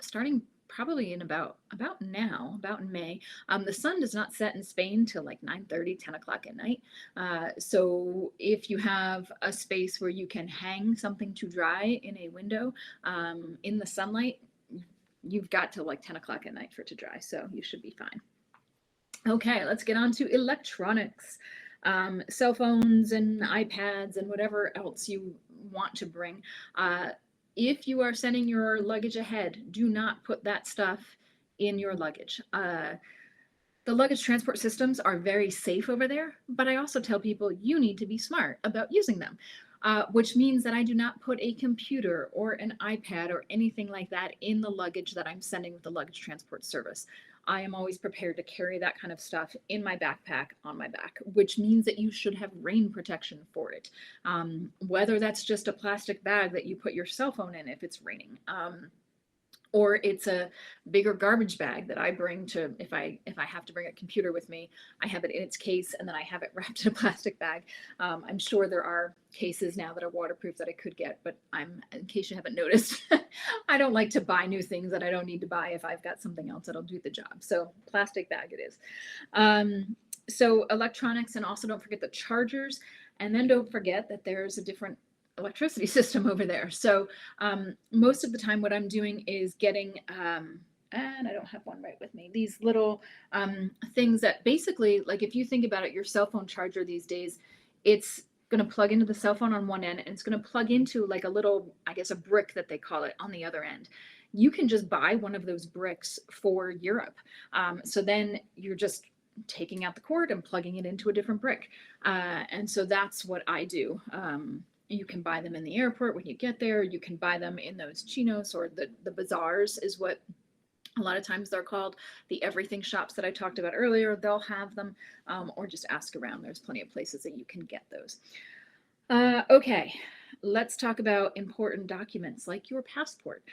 starting probably in about in May, the sun does not set in Spain till like 9:30, 10 o'clock at night. So if you have a space where you can hang something to dry in a window in the sunlight, you've got till like 10 o'clock at night for it to dry. So you should be fine. Okay, let's get on to electronics. Cell phones and iPads and whatever else you want to bring. If you are sending your luggage ahead, do not put that stuff in your luggage. The luggage transport systems are very safe over there, but I also tell people you need to be smart about using them, which means that I do not put a computer or an iPad or anything like that in the luggage that I'm sending with the luggage transport service. I am always prepared to carry that kind of stuff in my backpack on my back, which means that you should have rain protection for it. Whether that's just a plastic bag that you put your cell phone in if it's raining, or it's a bigger garbage bag that I bring to, if I have to bring a computer with me, I have it in its case and then I have it wrapped in a plastic bag. I'm sure there are cases now that are waterproof that I could get, but in case you haven't noticed, I don't like to buy new things that I don't need to buy if I've got something else that'll do the job. So plastic bag it is. So electronics, and also don't forget the chargers, and then don't forget that there's a different electricity system over there. So most of the time what I'm doing is getting, and I don't have one right with me, these little things that basically, like if you think about it, your cell phone charger these days, it's going to plug into the cell phone on one end, and it's going to plug into like a little, I guess, a brick that they call it on the other end. You can just buy one of those bricks for Europe. So then you're just taking out the cord and plugging it into a different brick. And so that's what I do. You can buy them in the airport when you get there. You can buy them in those chinos, or the bazaars is what a lot of times they're called. The everything shops that I talked about earlier, they'll have them, or just ask around. There's plenty of places that you can get those. Okay, let's talk about important documents like your passport.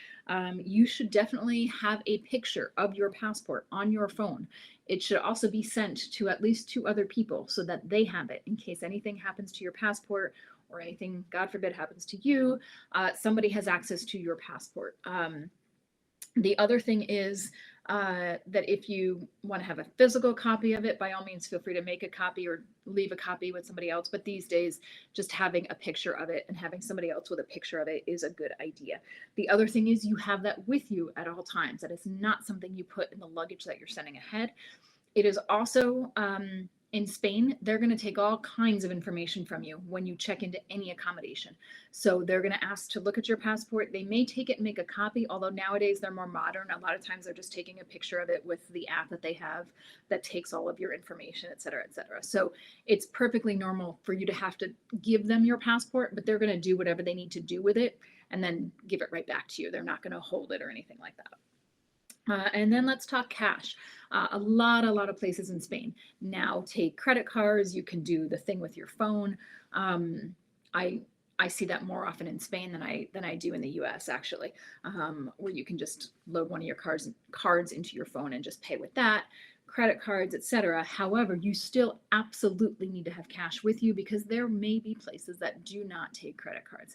You should definitely have a picture of your passport on your phone. It should also be sent to at least 2 other people so that they have it in case anything happens to your passport, or anything, God forbid, happens to you, somebody has access to your passport. The other thing is that if you want to have a physical copy of it, by all means, feel free to make a copy or leave a copy with somebody else. But these days, just having a picture of it and having somebody else with a picture of it is a good idea. The other thing is you have that with you at all times. That is not something you put in the luggage that you're sending ahead. It is also, in Spain, they're going to take all kinds of information from you when you check into any accommodation. So they're going to ask to look at your passport. They may take it and make a copy, although nowadays they're more modern. A lot of times they're just taking a picture of it with the app that they have that takes all of your information, et cetera, et cetera. So it's perfectly normal for you to have to give them your passport, but they're going to do whatever they need to do with it and then give it right back to you. They're not going to hold it or anything like that. And then let's talk cash. A lot of places in Spain now take credit cards. You can do the thing with your phone. I see that more often in Spain than I do in the U.S. actually, where you can just load one of your cards into your phone and just pay with that. Credit cards, etc. However, you still absolutely need to have cash with you because there may be places that do not take credit cards.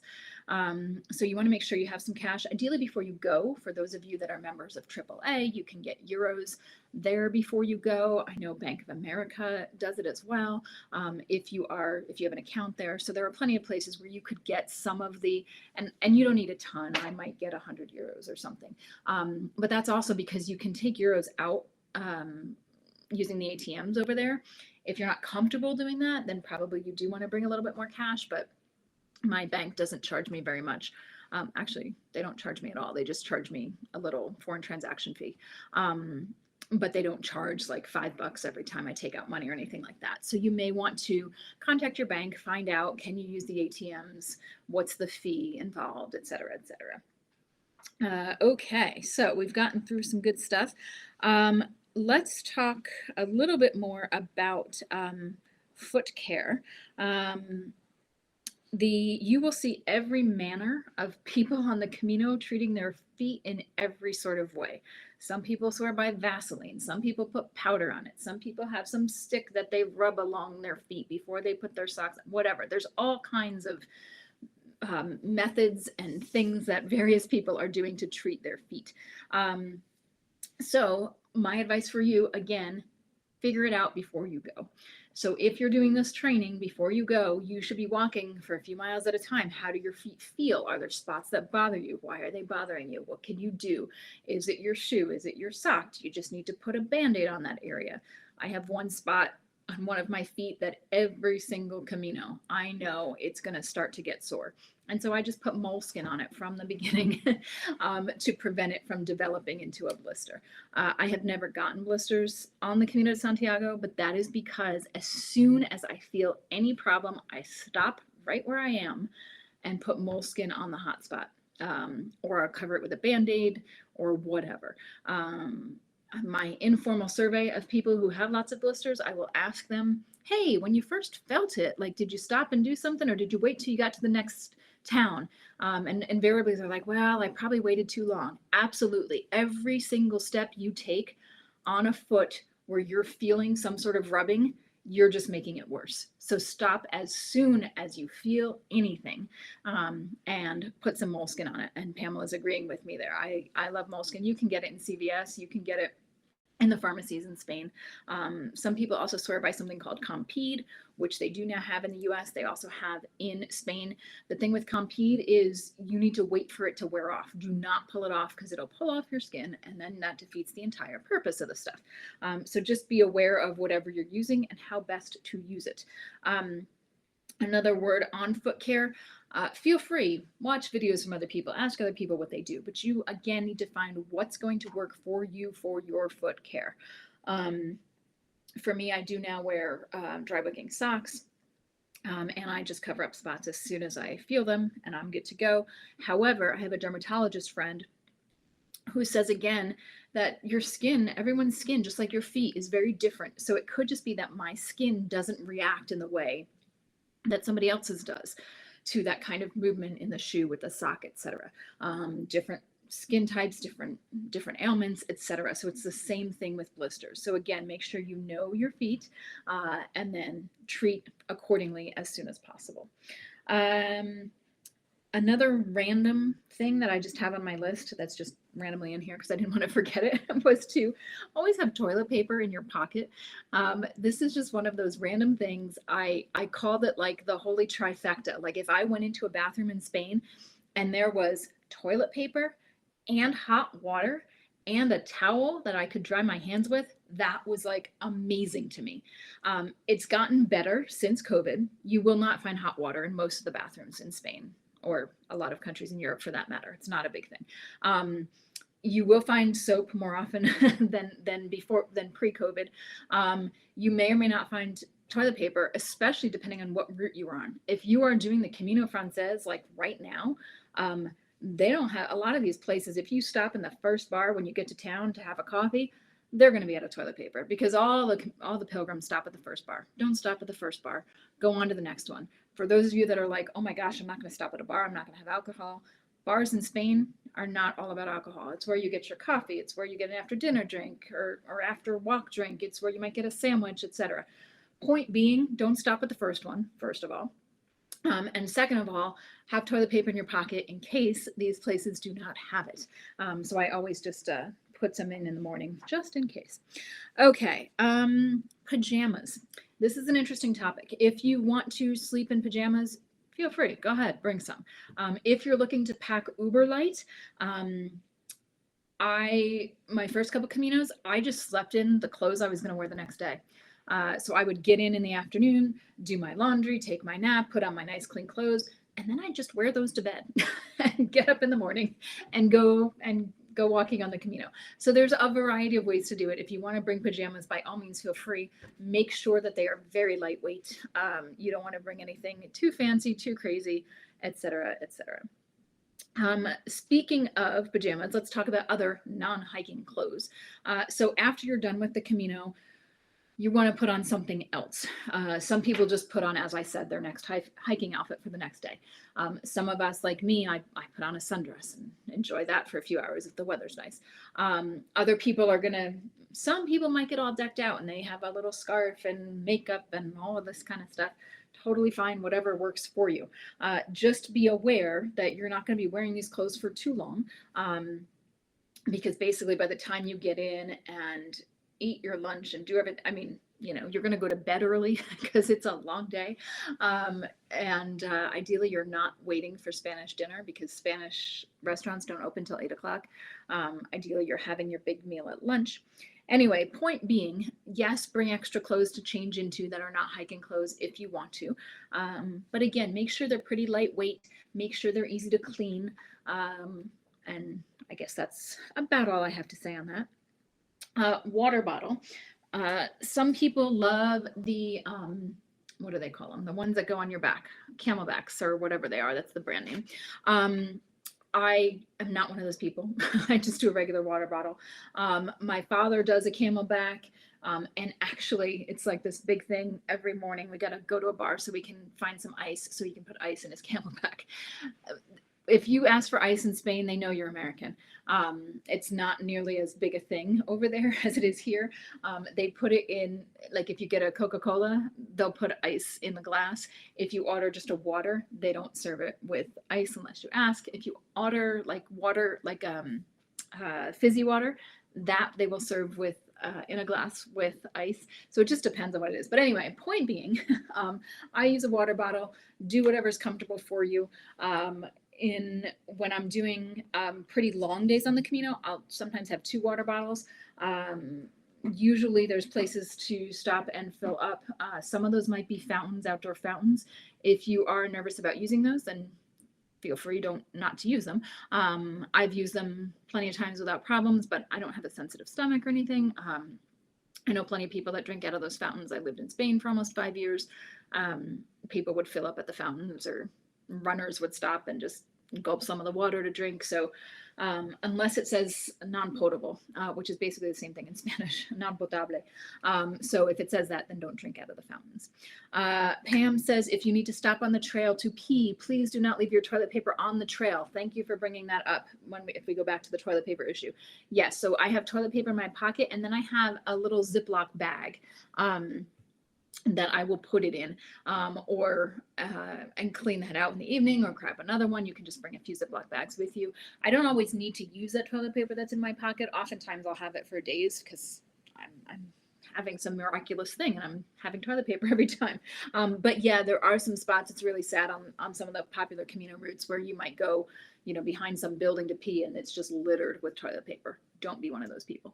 So you want to make sure you have some cash, ideally before you go. For those of you that are members of AAA, you can get euros there before you go. I know Bank of America does it as well. If you have an account there, so there are plenty of places where you could get some of the, and you don't need a ton. I might get 100 euros or something, but that's also because you can take euros out using the ATMs over there. If you're not comfortable doing that, then probably you do want to bring a little bit more cash, but my bank doesn't charge me very much. Actually, they don't charge me at all. They just charge me a little foreign transaction fee. But they don't charge like $5 every time I take out money or anything like that. So you may want to contact your bank, find out, can you use the ATMs? What's the fee involved, et cetera, et cetera. Okay, so we've gotten through some good stuff. Let's talk a little bit more about foot care. You will see every manner of people on the Camino treating their feet in every sort of way. Some people swear by Vaseline. Some people put powder on it. Some people have some stick that they rub along their feet before they put their socks on, whatever. There's all kinds of methods and things that various people are doing to treat their feet. So my advice for you, again, figure it out before you go. So if you're doing this training before you go, you should be walking for a few miles at a time. How do your feet feel? Are there spots that bother you? Why are they bothering you? What can you do? Is it your shoe? Is it your sock? Do you just need to put a Band-Aid on that area? I have one spot on one of my feet that every single Camino, I know it's going to start to get sore. And so I just put moleskin on it from the beginning to prevent it from developing into a blister. I have never gotten blisters on the Camino de Santiago, but that is because as soon as I feel any problem, I stop right where I am and put moleskin on the hot spot, or I'll cover it with a Band-Aid or whatever. My informal survey of people who have lots of blisters, I will ask them, hey, when you first felt it, like, did you stop and do something, or did you wait till you got to the next town? And invariably they're like, well, I probably waited too long. Absolutely. Every single step you take on a foot where you're feeling some sort of rubbing, you're just making it worse. So stop as soon as you feel anything, and put some moleskin on it. And Pamela's agreeing with me there. I love moleskin. You can get it in CVS. You can get it in the pharmacies in Spain. Some people also swear by something called Compeed, which they do now have in the US. They also have in Spain. The thing with Compeed is you need to wait for it to wear off. Do not pull it off because it'll pull off your skin, and then that defeats the entire purpose of the stuff. So just be aware of whatever you're using and how best to use it. Another word on foot care, feel free, watch videos from other people, ask other people what they do, but you again need to find what's going to work for you for your foot care. For me, I do now wear dry wicking socks, and I just cover up spots as soon as I feel them and I'm good to go. However, I have a dermatologist friend who says again that your skin, everyone's skin, just like your feet, is very different. So it could just be that my skin doesn't react in the way that somebody else's does to that kind of movement in the shoe with the sock, etc. Different skin types, different ailments, etc. So it's the same thing with blisters. So again, make sure you know your feet, and then treat accordingly as soon as possible. Another random thing that I just have on my list that's just randomly in here because I didn't want to forget it was to always have toilet paper in your pocket. This is just one of those random things. I called it like the holy trifecta. Like if I went into a bathroom in Spain and there was toilet paper and hot water and a towel that I could dry my hands with, that was like amazing to me. It's gotten better since COVID. You will not find hot water in most of the bathrooms in Spain, or a lot of countries in Europe for that matter. It's not a big thing. You will find soap more often than pre-COVID. You may or may not find toilet paper, especially depending on what route you are on. If you are doing the Camino Francés like right now, they don't have a lot of these places. If you stop in the first bar when you get to town to have a coffee, they're going to be out of toilet paper because all the pilgrims stop at the first bar. Don't stop at the first bar. Go on to the next one. For those of you that are like, oh my gosh, I'm not going to stop at a bar. I'm not going to have alcohol. Bars in Spain are not all about alcohol. It's where you get your coffee. It's where you get an after dinner drink or after walk drink. It's where you might get a sandwich, etc. Point being, don't stop at the first one, first of all. And second of all, have toilet paper in your pocket in case these places do not have it. So I always just put some in the morning just in case. Okay, pajamas. This is an interesting topic. If you want to sleep in pajamas, feel free. Go ahead, bring some. If you're looking to pack uber light, My first couple Caminos, I just slept in the clothes I was going to wear the next day. So I would get in the afternoon, do my laundry, take my nap, put on my nice clean clothes, and then I just wear those to bed and get up in the morning and go walking on the Camino. So there's a variety of ways to do it. If you want to bring pajamas, by all means, feel free. Make sure that they are very lightweight. You don't want to bring anything too fancy, too crazy, etc., etc. Speaking of pajamas, let's talk about other non-hiking clothes. So after you're done with the Camino, you want to put on something else. Some people just put on, as I said, their next hiking outfit for the next day. Some of us, like me, I put on a sundress and enjoy that for a few hours if the weather's nice. Other people some people might get all decked out and they have a little scarf and makeup and all of this kind of stuff. Totally fine, whatever works for you. Just be aware that you're not going to be wearing these clothes for too long, because basically by the time you get in and eat your lunch and do everything, I mean, you're going to go to bed early because it's a long day. And ideally, you're not waiting for Spanish dinner because Spanish restaurants don't open till 8 o'clock. Ideally, you're having your big meal at lunch. Anyway, point being, yes, bring extra clothes to change into that are not hiking clothes if you want to. But again, make sure they're pretty lightweight, make sure they're easy to clean. And I guess that's about all I have to say on that. Water bottle. Some people love the, what do they call them? The ones that go on your back, Camelbacks or whatever they are. That's the brand name. I am not one of those people. I just do a regular water bottle. My father does a Camelback. And actually, it's like this big thing every morning. We got to go to a bar so we can find some ice so he can put ice in his Camelback. If you ask for ice in Spain, they know you're American. It's not nearly as big a thing over there as it is here. They put it in, like if you get a Coca-Cola, they'll put ice in the glass. If you order just a water, they don't serve it with ice unless you ask. If you order like water, like fizzy water, that they will serve with in a glass with ice. So it just depends on what it is. But anyway, point being, I use a water bottle. Do whatever's comfortable for you. When I'm doing pretty long days on the Camino, I'll sometimes have 2 water bottles. Usually there's places to stop and fill up. Some of those might be fountains, outdoor fountains. If you are nervous about using those, then feel free not to use them. I've used them plenty of times without problems, but I don't have a sensitive stomach or anything. I know plenty of people that drink out of those fountains. I lived in Spain for almost 5 years. People would fill up at the fountains, or runners would stop and just gulp some of the water to drink. So unless it says non-potable, which is basically the same thing in Spanish, non-potable. So if it says that, then don't drink out of the fountains. Pam says, if you need to stop on the trail to pee, please do not leave your toilet paper on the trail. Thank you for bringing that up if we go back to the toilet paper issue. Yes, so I have toilet paper in my pocket, and then I have a little Ziploc bag that I will put it in, and clean that out in the evening, or grab another one. You can just bring a few Ziploc bags with you. I don't always need to use that toilet paper that's in my pocket. Oftentimes I'll have it for days because I'm having some miraculous thing and I'm having toilet paper every time. But yeah, there are some spots, it's really sad on some of the popular Camino routes where you might go, behind some building to pee and it's just littered with toilet paper. Don't be one of those people.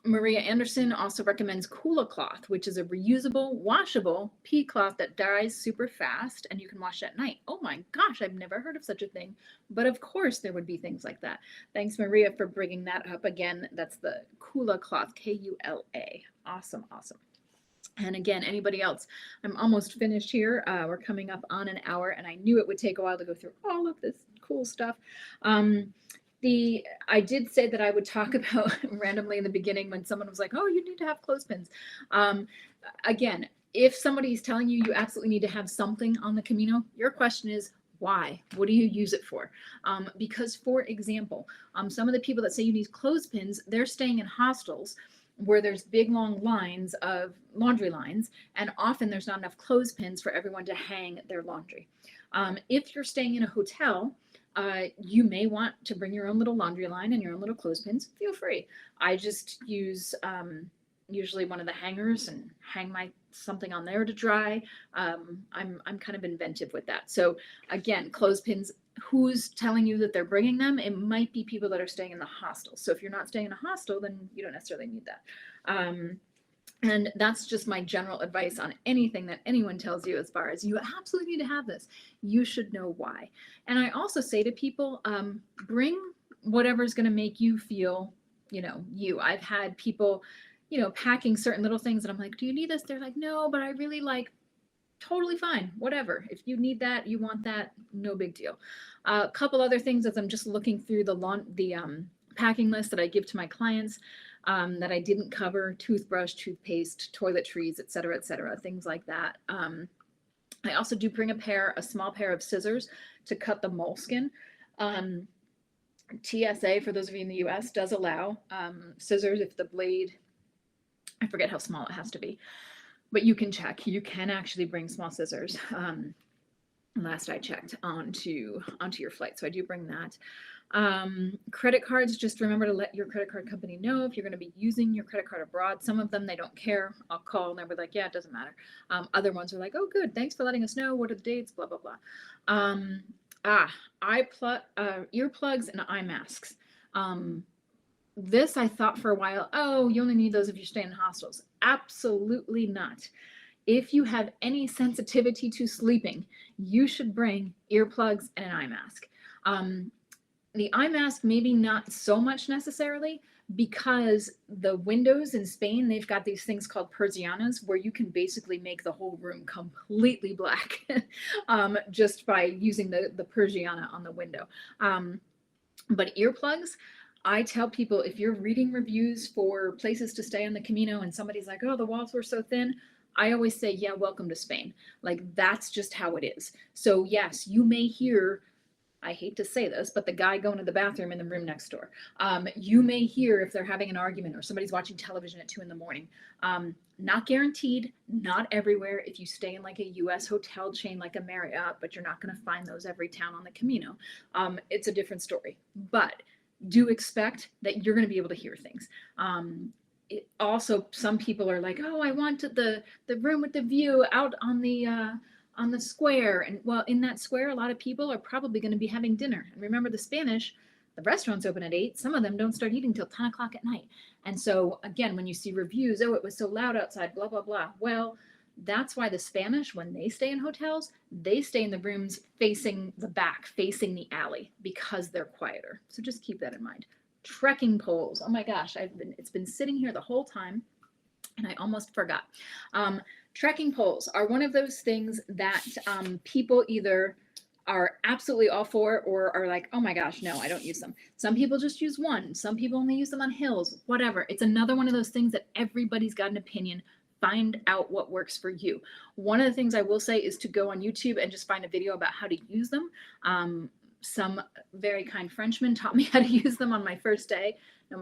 Maria Anderson also recommends Coola cloth, which is a reusable, washable pea cloth that dries super fast and you can wash at night. Oh my gosh, I've never heard of such a thing. But of course there would be things like that. Thanks, Maria, for bringing that up again. That's the Coola cloth, K-U-L-A. Awesome, awesome. And again, anybody else, I'm almost finished here. We're coming up on an hour and I knew it would take a while to go through all of this cool stuff. I did say that I would talk about randomly in the beginning when someone was like, oh, you need to have clothespins. Again, if somebody's telling you absolutely need to have something on the Camino, your question is, why? What do you use it for? Because, for example, some of the people that say you need clothespins, they're staying in hostels where there's big long lines of laundry lines, and often there's not enough clothespins for everyone to hang their laundry. If you're staying in a hotel, you may want to bring your own little laundry line and your own little clothespins. Feel free. I just use usually one of the hangers and hang something on there to dry. I'm kind of inventive with that. So again, clothespins who's telling you that they're bringing them. It might be people that are staying in the hostel. So if you're not staying in a hostel, then you don't necessarily need that. And that's just my general advice on anything that anyone tells you, as far as you absolutely need to have this. You should know why. And I also say to people, bring whatever's going to make you feel, you. I've had people, packing certain little things, and I'm like, do you need this? They're like, no, but I really like, totally fine, whatever. If you need that, you want that, no big deal. A couple other things as I'm just looking through the packing list that I give to my clients, that I didn't cover: toothbrush, toothpaste, toiletries, etc., things like that. I also do bring a small pair of scissors to cut the moleskin. TSA, for those of you in the US, does allow scissors if the blade, I forget how small it has to be, but you can check. You can actually bring small scissors. Last I checked, onto your flight. So I do bring that. Credit cards, just remember to let your credit card company know if you're going to be using your credit card abroad. Some of them, they don't care. I'll call and they'll be like, yeah, it doesn't matter. Other ones are like, oh, good, thanks for letting us know. What are the dates? Blah, blah, blah. Earplugs and eye masks. This I thought for a while, oh, you only need those if you stay in hostels. Absolutely not. If you have any sensitivity to sleeping, you should bring earplugs and an eye mask. The eye mask, maybe not so much necessarily, because the windows in Spain, they've got these things called persianas, where you can basically make the whole room completely black just by using the persiana on the window. But earplugs, I tell people, if you're reading reviews for places to stay on the Camino and somebody's like, oh, the walls were so thin, I always say, yeah, welcome to Spain. Like, that's just how it is. So yes, you may hear, I hate to say this, but the guy going to the bathroom in the room next door. You may hear if they're having an argument or somebody's watching television at 2 a.m. Not guaranteed, not everywhere. If you stay in like a US hotel chain like a Marriott, but you're not going to find those every town on the Camino, it's a different story. But do expect that you're going to be able to hear things. Also, some people are like, oh, I want the room with the view out on the square. And well, in that square, a lot of people are probably going to be having dinner. And remember, the Spanish, the restaurants open at 8. Some of them don't start eating till 10 o'clock at night. And so again, when you see reviews, oh, it was so loud outside, blah, blah, blah. Well, that's why the Spanish, when they stay in hotels, they stay in the rooms facing the back, facing the alley, because they're quieter. So just keep that in mind. Trekking poles. Oh my gosh, it's been sitting here the whole time and I almost forgot. Trekking poles are one of those things that people either are absolutely all for or are like, oh my gosh, no, I don't use them. Some people just use one. Some people only use them on hills, whatever. It's another one of those things that everybody's got an opinion. Find out what works for you. One of the things I will say is to go on YouTube and just find a video about how to use them. Some very kind Frenchmen taught me how to use them on my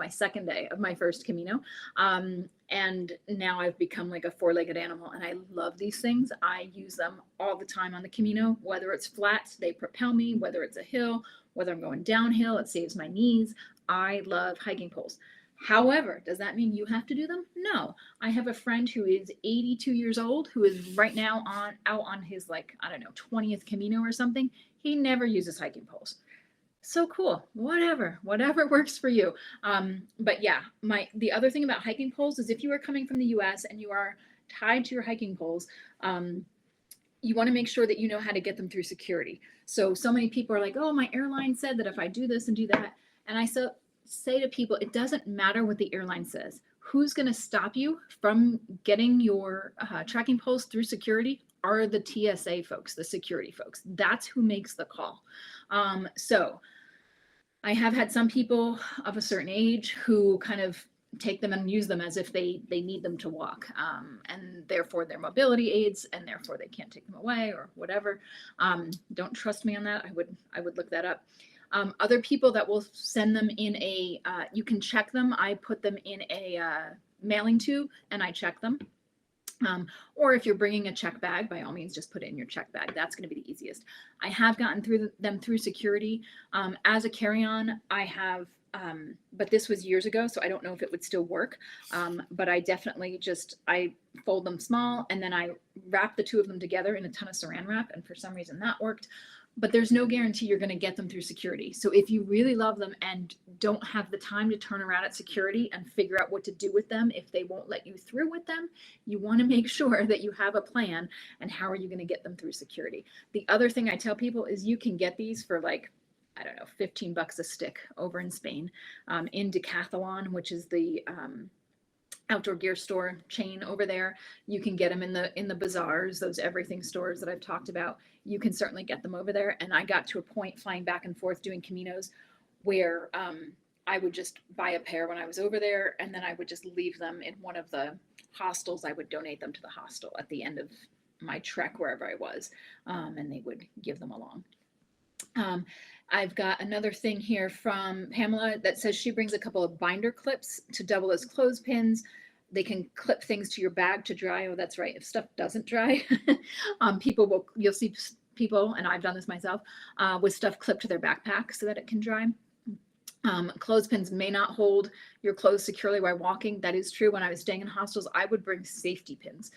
second day of my first Camino. And now I've become like a 4-legged animal and I love these things. I use them all the time on the Camino, whether it's flat, they propel me, whether it's a hill, whether I'm going downhill, it saves my knees. I love hiking poles. However, does that mean you have to do them? No. I have a friend who is 82 years old who is right now out on his 20th Camino or something. He never uses hiking poles. So cool. Whatever works for you. But yeah, the other thing about hiking poles is if you are coming from the US and you are tied to your hiking poles, you want to make sure that you know how to get them through security. So many people are like, oh, my airline said that if I do this and do that. And I say to people, it doesn't matter what the airline says. Who's going to stop you from getting your tracking poles through security are the TSA folks, the security folks. That's who makes the call. So I have had some people of a certain age who kind of take them and use them as if they need them to walk, and therefore they're mobility aids, and therefore they can't take them away or whatever. Don't trust me on that. I would look that up. Other people that will send them in you can check them. I put them in a mailing tube and I check them. Or if you're bringing a check bag, by all means, just put it in your check bag. That's going to be the easiest. I have gotten them through security. As a carry-on, I have, but this was years ago, so I don't know if it would still work. But I definitely I fold them small and then I wrap the two of them together in a ton of saran wrap. And for some reason that worked. but there's no guarantee you're going to get them through security. So if you really love them and don't have the time to turn around at security and figure out what to do with them if they won't let you through with them, you want to make sure that you have a plan and how are you going to get them through security. The other thing I tell people is you can get these for like, I don't know, $15 a stick over in Spain, in Decathlon, which is the outdoor gear store chain over there. You can get them in the bazaars, those everything stores that I've talked about. You can certainly get them over there. And I got to a point flying back and forth doing Caminos where I would just buy a pair when I was over there, and then I would just leave them in one of the hostels. I would donate them to the hostel at the end of my trek wherever I was, and they would give them along. I've got another thing here from Pamela that says she brings a couple of binder clips to double as clothespins. They can clip things to your bag to dry. Oh, that's right. If stuff doesn't dry, you'll see people, and I've done this myself, with stuff clipped to their backpack so that it can dry. Clothespins may not hold your clothes securely while walking. That is true. When I was staying in hostels, I would bring safety pins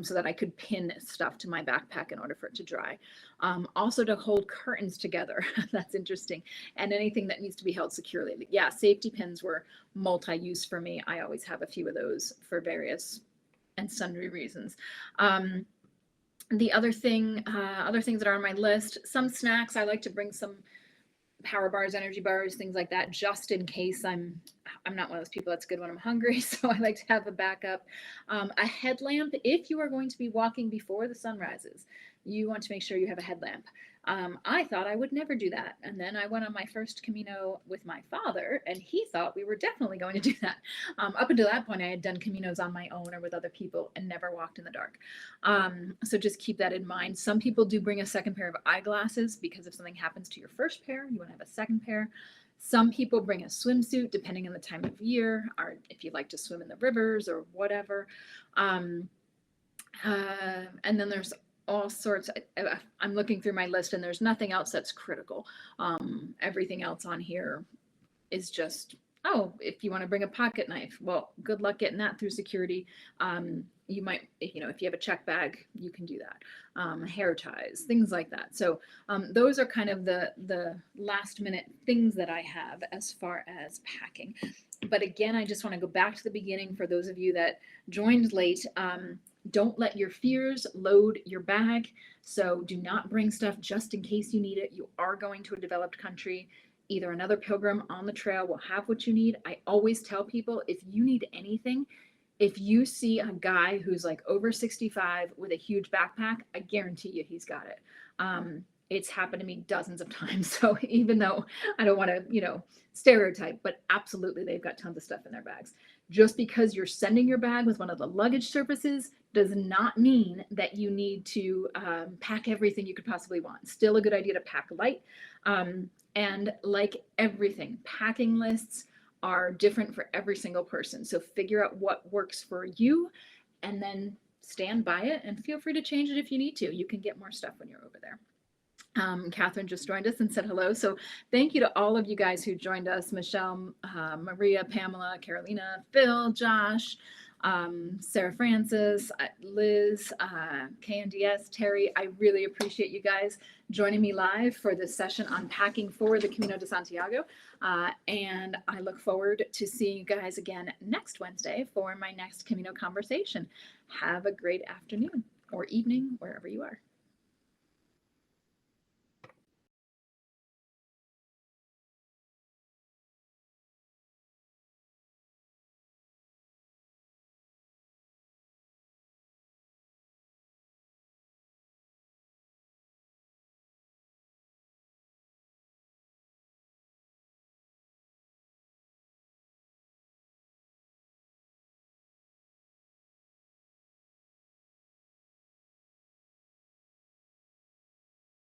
so that I could pin stuff to my backpack in order for it to dry. Also to hold curtains together. That's interesting. And anything that needs to be held securely. Yeah, safety pins were multi-use for me. I always have a few of those for various and sundry reasons. The other things that are on my list, some snacks. I like to bring some power bars, energy bars, things like that, just in case I'm not one of those people that's good when I'm hungry. So I like to have a backup. A headlamp, if you are going to be walking before the sun rises, you want to make sure you have a headlamp. I thought I would never do that. And then I went on my first Camino with my father, and he thought we were definitely going to do that. Up until that point, I had done Caminos on my own or with other people and never walked in the dark. So just keep that in mind. Some people do bring a second pair of eyeglasses because if something happens to your first pair, you want to have a second pair. Some people bring a swimsuit depending on the time of year, or if you like to swim in the rivers or whatever. And then there's all sorts. I'm looking through my list and there's nothing else that's critical. Everything else on here is just, oh, if you want to bring a pocket knife, well, good luck getting that through security. You might, if you have a check bag, you can do that. Hair ties, things like that. So those are kind of the last minute things that I have as far as packing. But again, I just want to go back to the beginning for those of you that joined late. Don't let your fears load your bag. So do not bring stuff just in case you need it. You are going to a developed country. Either another pilgrim on the trail will have what you need. I always tell people, if you need anything, if you see a guy who's like over 65 with a huge backpack, I guarantee you he's got it. It's happened to me dozens of times. So even though I don't want to, stereotype, but absolutely they've got tons of stuff in their bags. Just because you're sending your bag with one of the luggage services does not mean that you need to pack everything you could possibly want. Still a good idea to pack light. And like everything, packing lists are different for every single person. So figure out what works for you and then stand by it and feel free to change it if you need to. You can get more stuff when you're over there. Catherine just joined us and said hello. So thank you to all of you guys who joined us. Michelle, Maria, Pamela, Carolina, Phil, Josh, Sarah Francis, Liz, KNDS, Terry. I really appreciate you guys joining me live for this session on packing for the Camino de Santiago. And I look forward to seeing you guys again next Wednesday for my next Camino conversation. Have a great afternoon or evening, wherever you are.